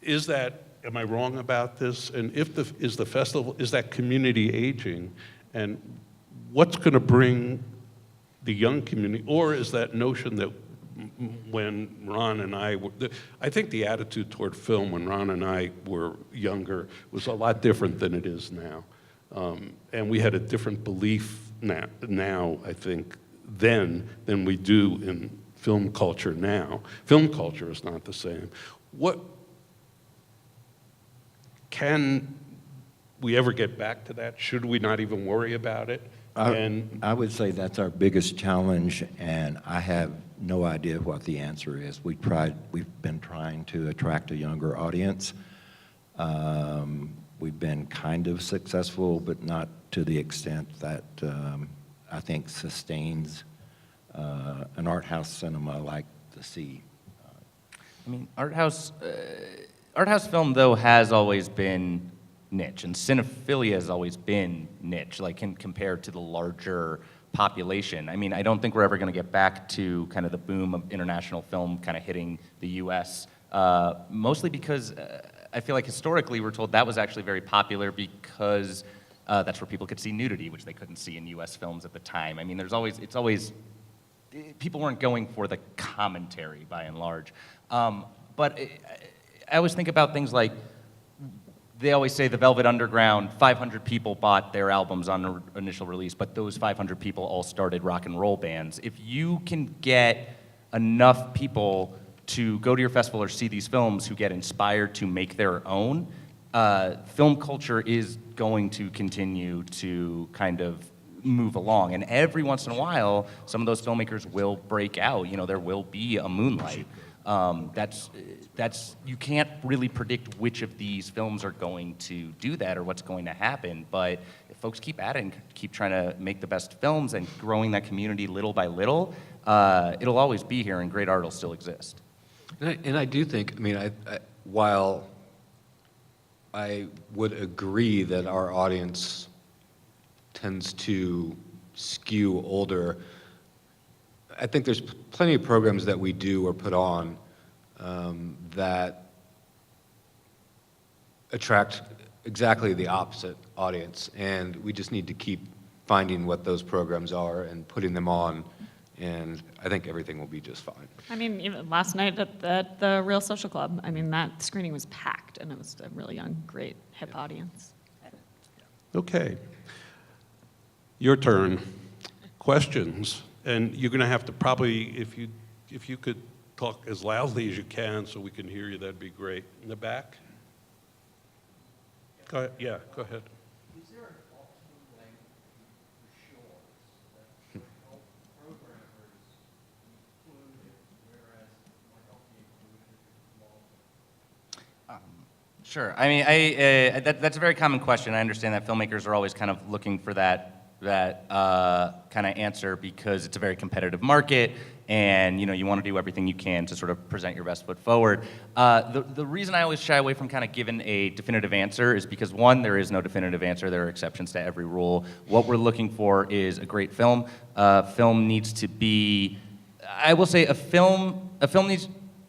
Am I wrong about this? And is that community aging? And what's going to bring the young community, or is that notion that when Ron and I think the attitude toward film when Ron and I were younger was a lot different than it is now. And we had a different belief now, I think, then than we do in film culture now. Film culture is not the same. Can we ever get back to that? Should we not even worry about it? I would say that's our biggest challenge, and I have no idea what the answer is. We've been trying to attract a younger audience. We've been kind of successful, but not to the extent that I think sustains an art house cinema like the Sea. Art house film, though, has always been niche, and cinephilia has always been niche, compared to the larger population. I don't think we're ever going to get back to kind of the boom of international film kind of hitting the U.S., mostly because I feel like historically we're told that was actually very popular because that's where people could see nudity, which they couldn't see in U.S. films at the time. I mean, people weren't going for the commentary by and large. But I always think about things like, they always say the Velvet Underground, 500 people bought their albums on initial release, but those 500 people all started rock and roll bands. If you can get enough people to go to your festival or see these films who get inspired to make their own, film culture is going to continue to kind of move along. And every once in a while, some of those filmmakers will break out. You know, there will be a Moonlight. You can't really predict which of these films are going to do that or what's going to happen, but if folks keep at it and keep trying to make the best films and growing that community little by little, it'll always be here and great art will still exist. And I do think, I mean, while I would agree that our audience tends to skew older, I think there's plenty of programs that we do or put on that attract exactly the opposite audience, and we just need to keep finding what those programs are and putting them on, and I think everything will be just fine. I mean, even last night at the Real Social Club, I mean, that screening was packed, and it was a really young, great, hip audience. Okay. Your turn. Questions? And you're going to have to probably, if you could talk as loudly as you can so we can hear you, that'd be great. In the back? Go ahead. Yeah, go ahead. Is there an optimal length for shorts that help programmers include it, whereas it might not be included if it's long? Sure. I mean, that's a very common question. I understand that filmmakers are always kind of looking for that kind of answer because it's a very competitive market, and you want to do everything you can to sort of present your best foot forward. The reason I always shy away from kind of giving a definitive answer is because, one, there is no definitive answer. There are exceptions to every rule. What we're looking for is a great film. Film needs to be, I will say, a film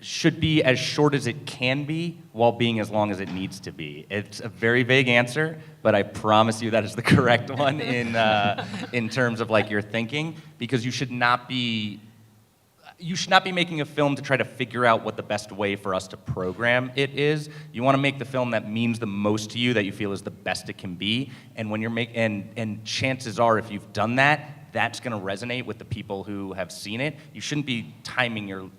should be as short as it can be while being as long as it needs to be. It's a very vague answer, but I promise you that is the correct one in terms of like your thinking, because you should not be making a film to try to figure out what the best way for us to program it is. You want to make the film that means the most to you, that you feel is the best it can be, and when you're and chances are, if you've done that, that's going to resonate with the people who have seen it. You shouldn't be timing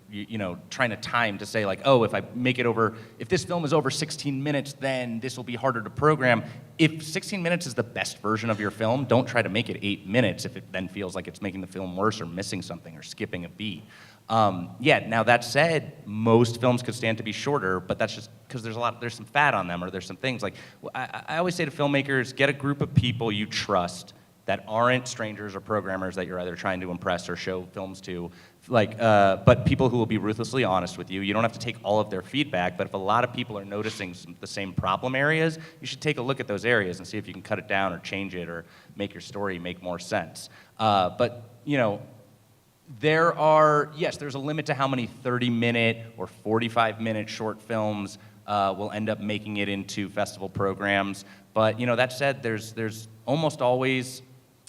trying to time to say like, oh, if this film is over 16 minutes, then this will be harder to program. If 16 minutes is the best version of your film, don't try to make it 8 minutes if it then feels like it's making the film worse or missing something or skipping a beat. Now that said, most films could stand to be shorter, but that's just because there's some fat on them, or there's some things like, I always say to filmmakers, get a group of people you trust that aren't strangers or programmers that you're either trying to impress or show films to, but people who will be ruthlessly honest with you. You don't have to take all of their feedback, but if a lot of people are noticing the same problem areas, you should take a look at those areas and see if you can cut it down or change it or make your story make more sense. There's a limit to how many 30-minute or 45-minute short films will end up making it into festival programs. But that said, there's almost always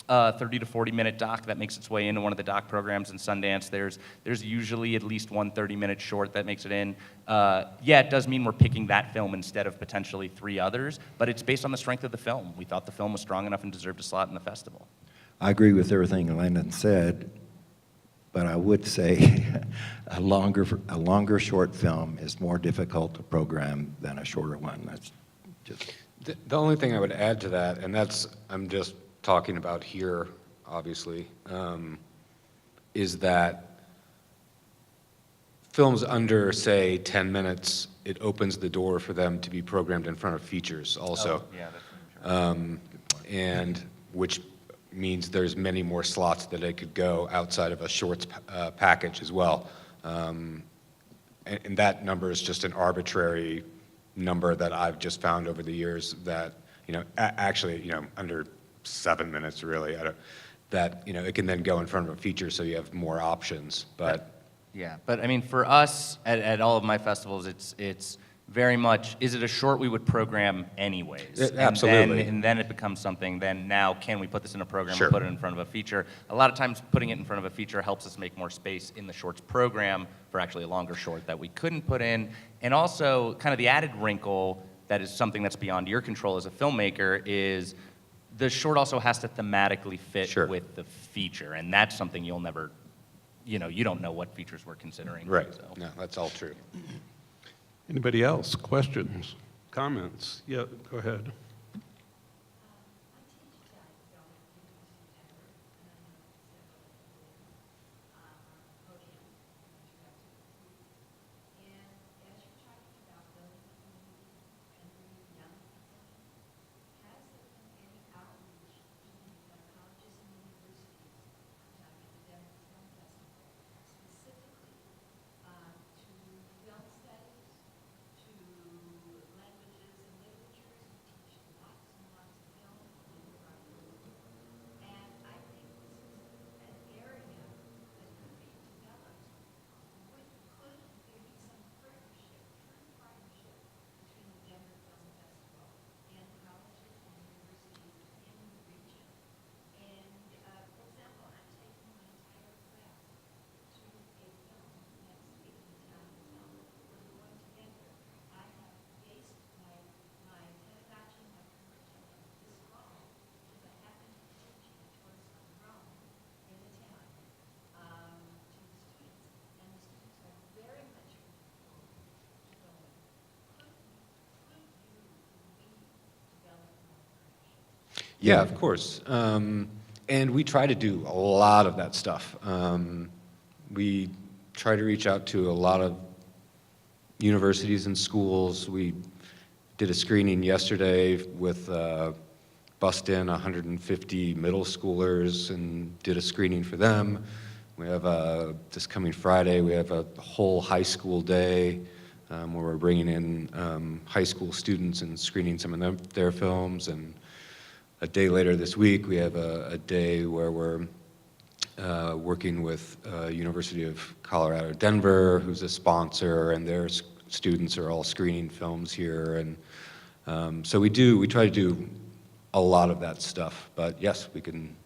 a 30 to 40-minute doc that makes its way into one of the doc programs in Sundance. There's usually at least one 30-minute short that makes it in. It does mean we're picking that film instead of potentially 3 others, but it's based on the strength of the film. We thought the film was strong enough and deserved a slot in the festival. I agree with everything Landon said, but I would say a longer short film is more difficult to program than a shorter one. That's just... The only thing I would add to that, and I'm just talking about here, obviously, is that films under, say, 10 minutes, it opens the door for them to be programmed in front of features also. Oh, yeah, that's true. And which means there's many more slots that it could go outside of a shorts package as well. And that number is just an arbitrary number that I've just found over the years that, actually, under 7 minutes really, it can then go in front of a feature so you have more options, but... Yeah, but I mean, for us, at all of my festivals, it's very much, is it a short we would program anyways? Absolutely. And then it becomes something, then now can we put this in a program Sure. or put it in front of a feature? A lot of times putting it in front of a feature helps us make more space in the shorts program for actually a longer short that we couldn't put in. And also kind of the added wrinkle that is something that's beyond your control as a filmmaker is the short also has to thematically fit Sure. with the feature. And that's something you'll never, you know, you don't know what features we're considering. Right. So. No, that's all true. Anybody else? Questions? Comments? Yeah, go ahead. Yeah, of course. And we try to do a lot of that stuff. We try to reach out to a lot of universities and schools. We did a screening yesterday with bussed in 150 middle schoolers and did a screening for them. We have this coming Friday, we have a whole high school day where we're bringing in high school students and screening some of their films. And a day later this week, we have a day where we're working with University of Colorado Denver, who's a sponsor, and their students are all screening films here. And so we try to do a lot of that stuff. But yes, we can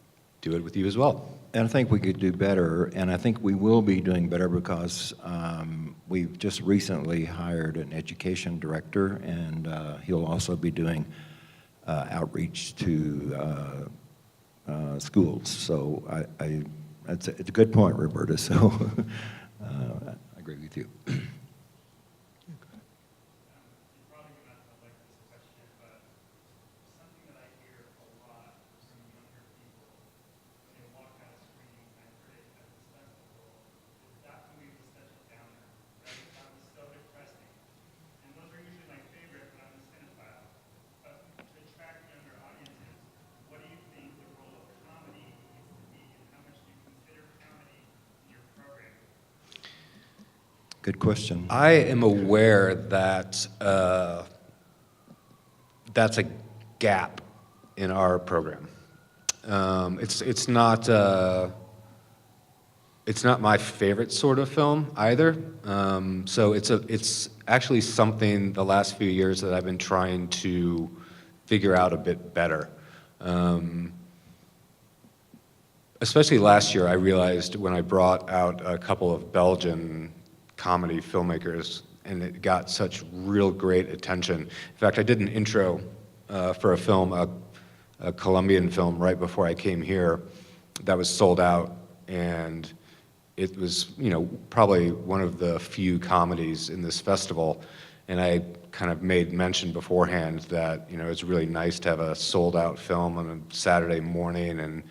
do it with you as well. And I think we could do better, and I think we will be doing better because we've just recently hired an education director, and he'll also be doing outreach to schools. So it's a good point, Roberta. So I agree with you. Good question. I am aware that that's a gap in our program. It's not my favorite sort of film either. So it's actually something the last few years that I've been trying to figure out a bit better. Especially last year, I realized when I brought out a couple of Belgian comedy filmmakers, and it got such real great attention. In fact, I did an intro for a film, a Colombian film, right before I came here that was sold out, and it was, probably one of the few comedies in this festival. And I kind of made mention beforehand that, it's really nice to have a sold-out film on a Saturday morning, and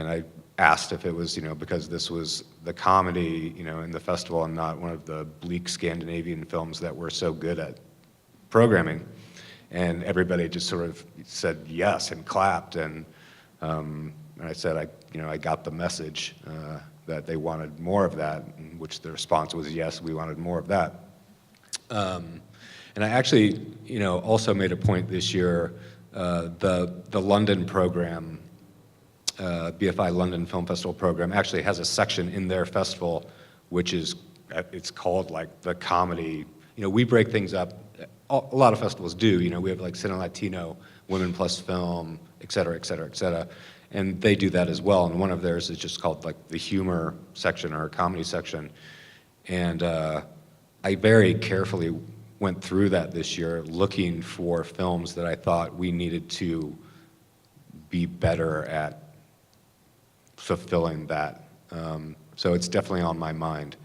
I asked if it was, because this was the comedy, in the festival and not one of the bleak Scandinavian films that we're so good at programming. And everybody just sort of said yes and clapped. And I said, I got the message that they wanted more of that, in which the response was yes, we wanted more of that. And I actually, also made a point this year, the London program, BFI London Film Festival program actually has a section in their festival which is, it's called like the comedy we break things up. A lot of festivals do. We have like Cine Latino, Women Plus Film, et cetera, et cetera, et cetera. And they do that as well. And one of theirs is just called like the humor section or comedy section. And I very carefully went through that this year, looking for films that I thought we needed to be better at fulfilling that. So it's definitely on my mind.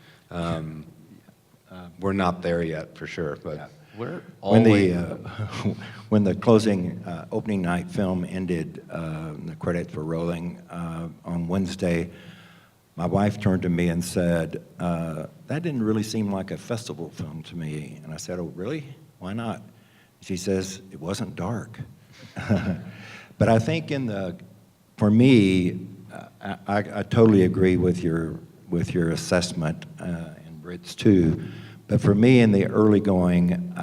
We're not there yet, for sure, but We're When always... when the closing opening night film ended, the credits were rolling on Wednesday, my wife turned to me and said, "That didn't really seem like a festival film to me." And I said, "Oh, really? Why not?" She says, "It wasn't dark." But I think for me, I totally agree with your assessment and Brit's too. But for me, in the early going,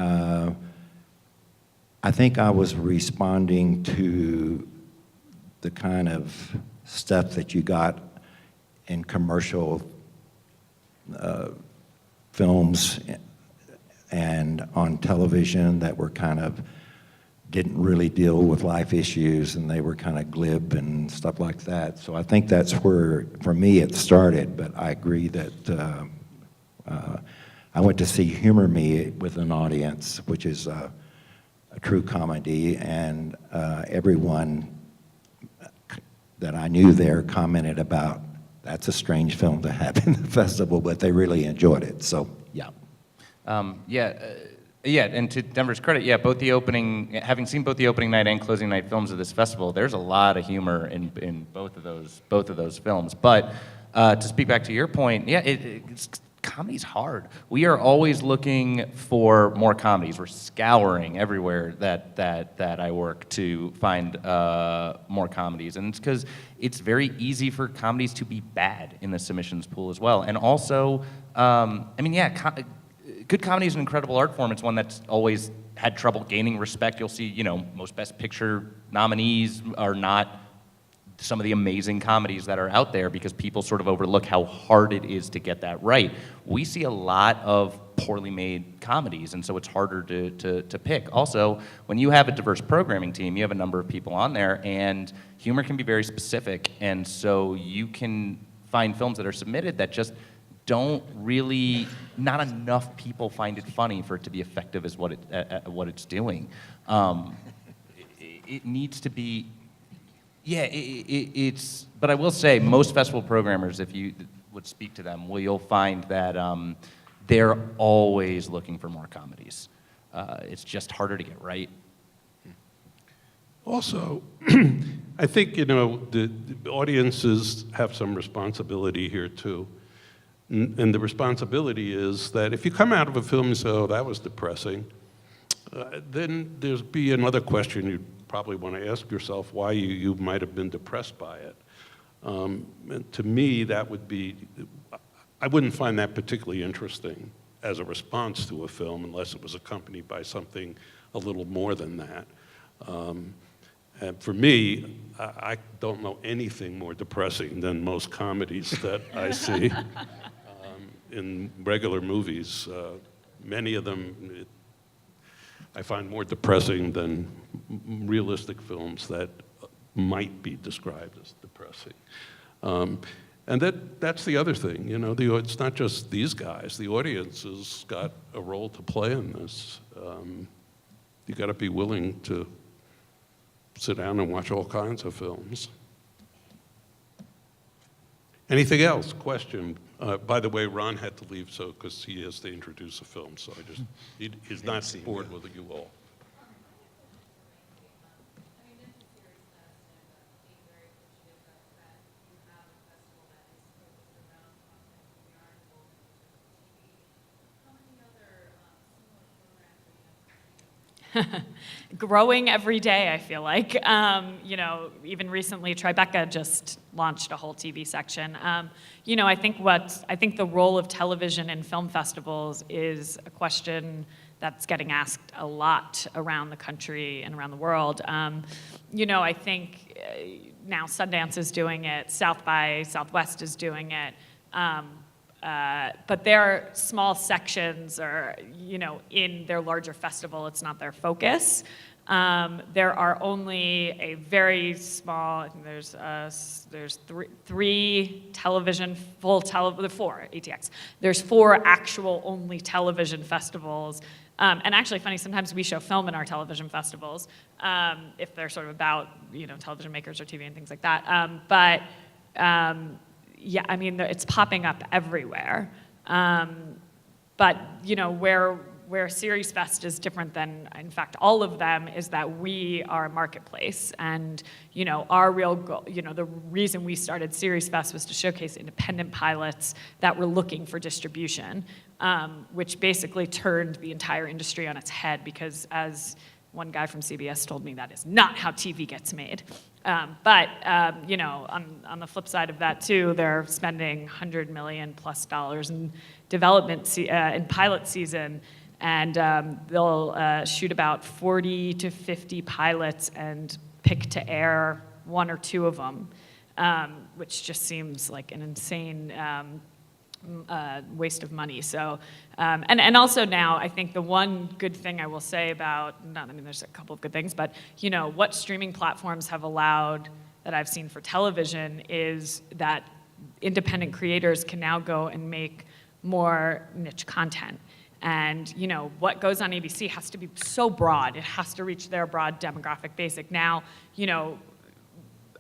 I think I was responding to the kind of stuff that you got in commercial films and on television that were kind of didn't really deal with life issues, and they were kind of glib and stuff like that. So I think that's where, for me, it started. But I agree that I went to see Humor Me with an audience, which is a true comedy, and everyone that I knew there commented about, that's a strange film to have in the festival, but they really enjoyed it, so yeah. Yeah, and to Denver's credit, both having seen both the opening night and closing night films of this festival, there's a lot of humor in both of those films. But to speak back to your point, comedy's hard. We are always looking for more comedies. We're scouring everywhere that I work to find more comedies, and it's because it's very easy for comedies to be bad in the submissions pool as well. And also, good comedy is an incredible art form. It's one that's always had trouble gaining respect. You'll see, most Best Picture nominees are not some of the amazing comedies that are out there because people sort of overlook how hard it is to get that right. We see a lot of poorly made comedies, and so it's harder to pick. Also, when you have a diverse programming team, you have a number of people on there, and humor can be very specific, and so you can find films that are submitted that just don't really, not enough people find it funny for it to be effective as what it's doing. It needs to be, but I will say most festival programmers, if you would speak to them, you'll find that they're always looking for more comedies. It's just harder to get right. Also, I think, the audiences have some responsibility here too. And the responsibility is that if you come out of a film and say, "Oh, that was depressing," then there's be another question you'd probably want to ask yourself, why you might have been depressed by it. And to me, that would be, I wouldn't find that particularly interesting as a response to a film unless it was accompanied by something a little more than that. And for me, I don't know anything more depressing than most comedies that I see in regular movies. Many of them I find more depressing than realistic films that might be described as depressing. And that's the other thing, it's not just these guys. The audience has got a role to play in this. You got to be willing to sit down and watch all kinds of films. Anything else? Question? By the way, Ron had to leave because he has to introduce a film, so he's not bored with you all. Growing every day, I feel like. Even recently, Tribeca just launched a whole TV section. I think the role of television in film festivals is a question that's getting asked a lot around the country and around the world. I think now Sundance is doing it, South by Southwest is doing it. but they're small sections or, in their larger festival, it's not their focus. There are only a very small, I think there's three television, four ATX. There's 4 actual only television festivals. And actually funny, sometimes we show film in our television festivals, if they're sort of about, television makers or TV and things like that. Yeah, I mean, it's popping up everywhere. But, where SeriesFest is different than, in fact, all of them, is that we are a marketplace. And, our real goal, the reason we started SeriesFest was to showcase independent pilots that were looking for distribution, which basically turned the entire industry on its head, because as one guy from CBS told me, that is not how TV gets made. But on the flip side of that too, they're spending $100 million+ in development in pilot season, and they'll shoot about 40 to 50 pilots and pick to air 1 or 2 of them, which just seems like an insane waste of money. So, and also now, I think the one good thing I will say about, there's a couple of good things, but what streaming platforms have allowed that I've seen for television is that independent creators can now go and make more niche content. And what goes on ABC has to be so broad. It has to reach their broad demographic basic. Now,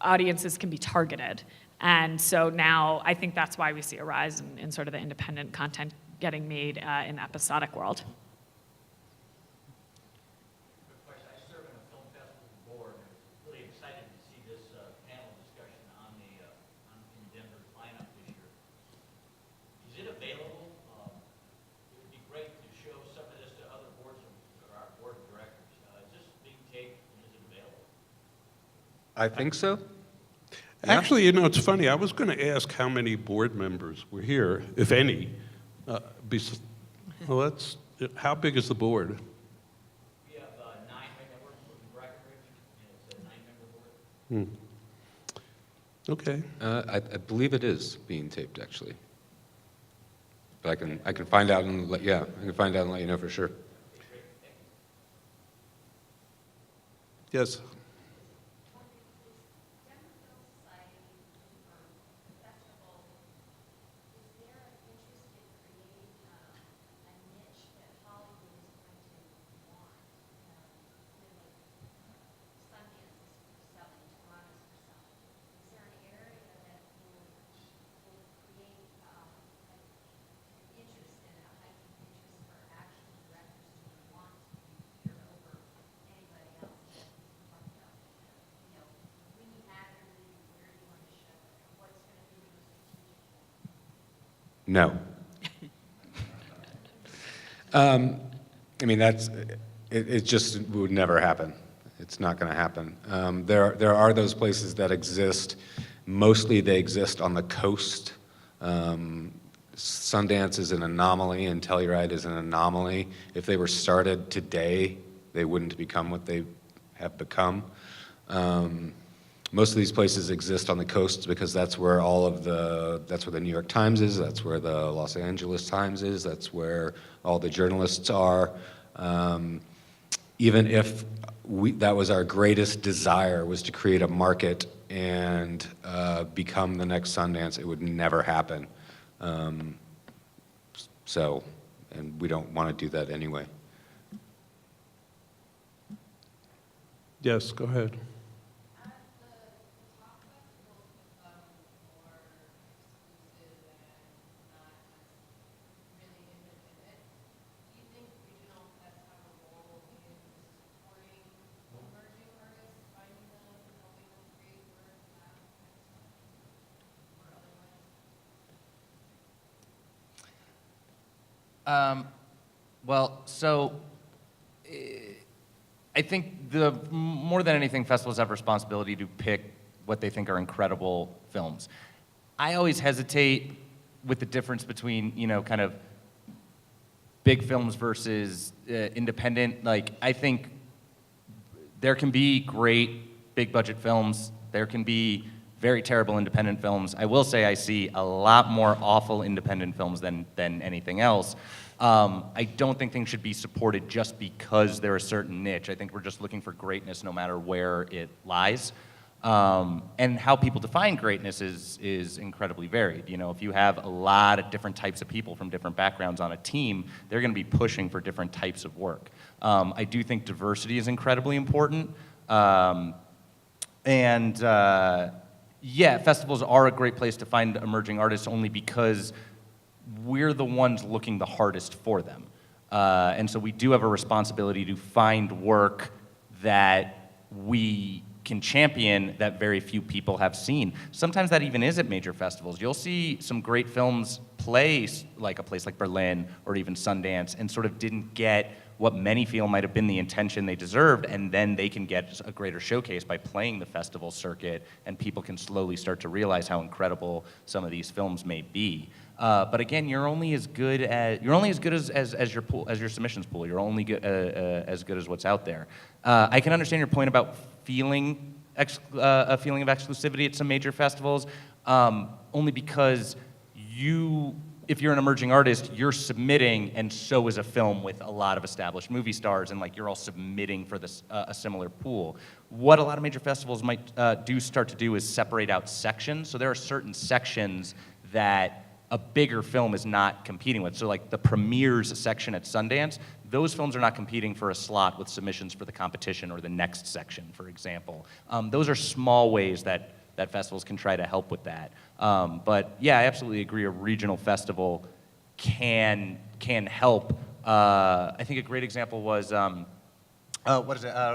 audiences can be targeted. And so now I think that's why we see a rise in sort of the independent content getting made in the episodic world. Of course, I serve on a film festival board, and was really excited to see this panel discussion on the Denver lineup this year. Is it available? It would be great to show some of this to other boards or our board of directors. Is this being taped and is it available? I think so. Actually, it's funny. I was going to ask how many board members were here, if any. How big is the board? We have 9 right now. We're in Breckenridge, and it's a 9-member board. Okay. I believe it is being taped, actually. But I can find out and let you know for sure. Yes. No. It just would never happen. It's not going to happen. There are those places that exist. Mostly they exist on the coast. Sundance is an anomaly and Telluride is an anomaly. If they were started today, they wouldn't become what they have become. Most of these places exist on the coast because that's where that's where the New York Times is, that's where the Los Angeles Times is, that's where all the journalists are. Even if that was our greatest desire, was to create a market and become the next Sundance, it would never happen. And we don't want to do that anyway. Yes, go ahead. I think more than anything, festivals have responsibility to pick what they think are incredible films. I always hesitate with the difference between, kind of big films versus independent. I think there can be great big budget films. There can be very terrible independent films. I will say I see a lot more awful independent films than anything else. I don't think things should be supported just because they're a certain niche. I think we're just looking for greatness no matter where it lies. And how people define greatness is incredibly varied. You know, if you have a lot of different types of people from different backgrounds on a team, they're going to be pushing for different types of work. I do think diversity is incredibly important. Yeah, festivals are a great place to find emerging artists only because we're the ones looking the hardest for them. And so we do have a responsibility to find work that we can champion that very few people have seen. Sometimes that even is at major festivals. You'll see some great films play like a place like Berlin or even Sundance and sort of didn't get what many feel might have been the intention they deserved, and then they can get a greater showcase by playing the festival circuit, and people can slowly start to realize how incredible some of these films may be. But again, you're only as good as your pool, as your submissions pool. You're only as good as what's out there. I can understand your point about feeling a feeling of exclusivity at some major festivals, only because if you're an emerging artist, you're submitting, and so is a film with a lot of established movie stars, and like you're all submitting for this a similar pool. What a lot of major festivals might start to do is separate out sections. So there are certain sections that a bigger film is not competing with. So like the premieres section at Sundance, those films are not competing for a slot with submissions for the competition or the next section, for example. Those are small ways that festivals can try to help with that. But yeah, I absolutely agree. A regional festival can help. I think a great example was,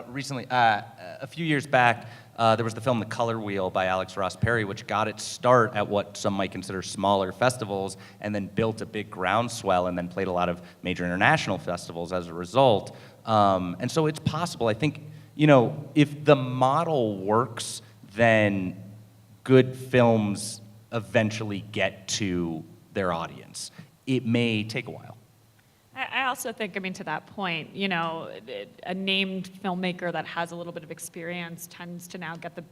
recently, a few years back, there was the film The Color Wheel by Alex Ross Perry, which got its start at what some might consider smaller festivals, and then built a big groundswell, and then played a lot of major international festivals as a result. And so it's possible. I think, you know, if the model works, then good films eventually get to their audience. It may take a while. I also think, I mean, to that point, you know, a named filmmaker that has a little bit of experience tends to now get the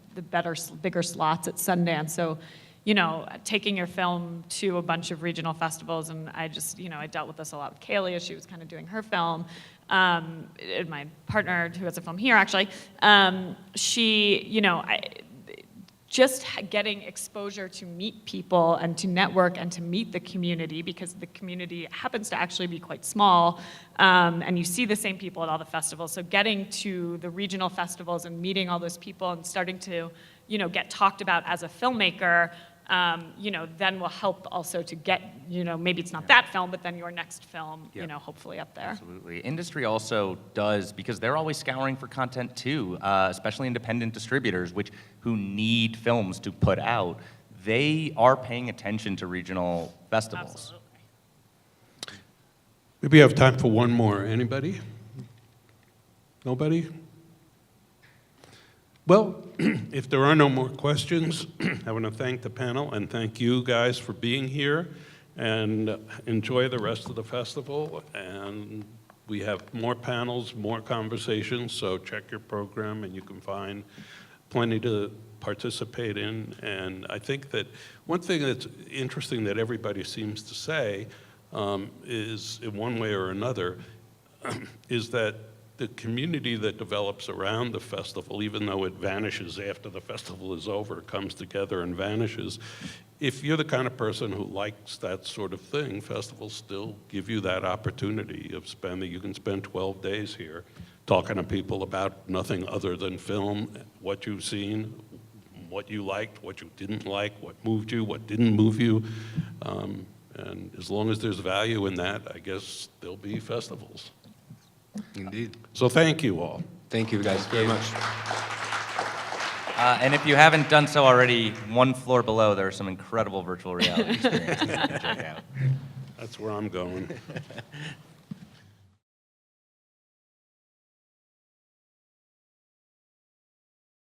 bigger slots at Sundance. So, you know, taking your film to a bunch of regional festivals, and I dealt with this a lot with Kaylee as she was kind of doing her film. My partner, who has a film here, actually, just getting exposure to meet people and to network and to meet the community, because the community happens to actually be quite small, and you see the same people at all the festivals. So getting to the regional festivals and meeting all those people and starting to, you know, get talked about as a filmmaker, you know, then will help also to get, you know, maybe it's not that film, but then your next film, you know, hopefully up there. Absolutely. Industry also does, because they're always scouring for content too, especially independent distributors, who need films to put out. They are paying attention to regional festivals. Absolutely. Maybe we have time for one more. Anybody? Nobody? Well, if there are no more questions, I want to thank the panel and thank you guys for being here, and enjoy the rest of the festival. And we have more panels, more conversations, so check your program and you can find plenty to participate in. And I think that one thing that's interesting that everybody seems to say is, in one way or another, is that the community that develops around the festival, even though it vanishes after the festival is over, comes together and vanishes. If you're the kind of person who likes that sort of thing, festivals still give you that opportunity of spending. You can spend 12 days here talking to people about nothing other than film, what you've seen, what you liked, what you didn't like, what moved you, what didn't move you. And as long as there's value in that, I guess there'll be festivals. Indeed. So thank you all. Thank you guys very much. And if you haven't done so already, one floor below, there are some incredible virtual reality experiences you can check out. That's where I'm going.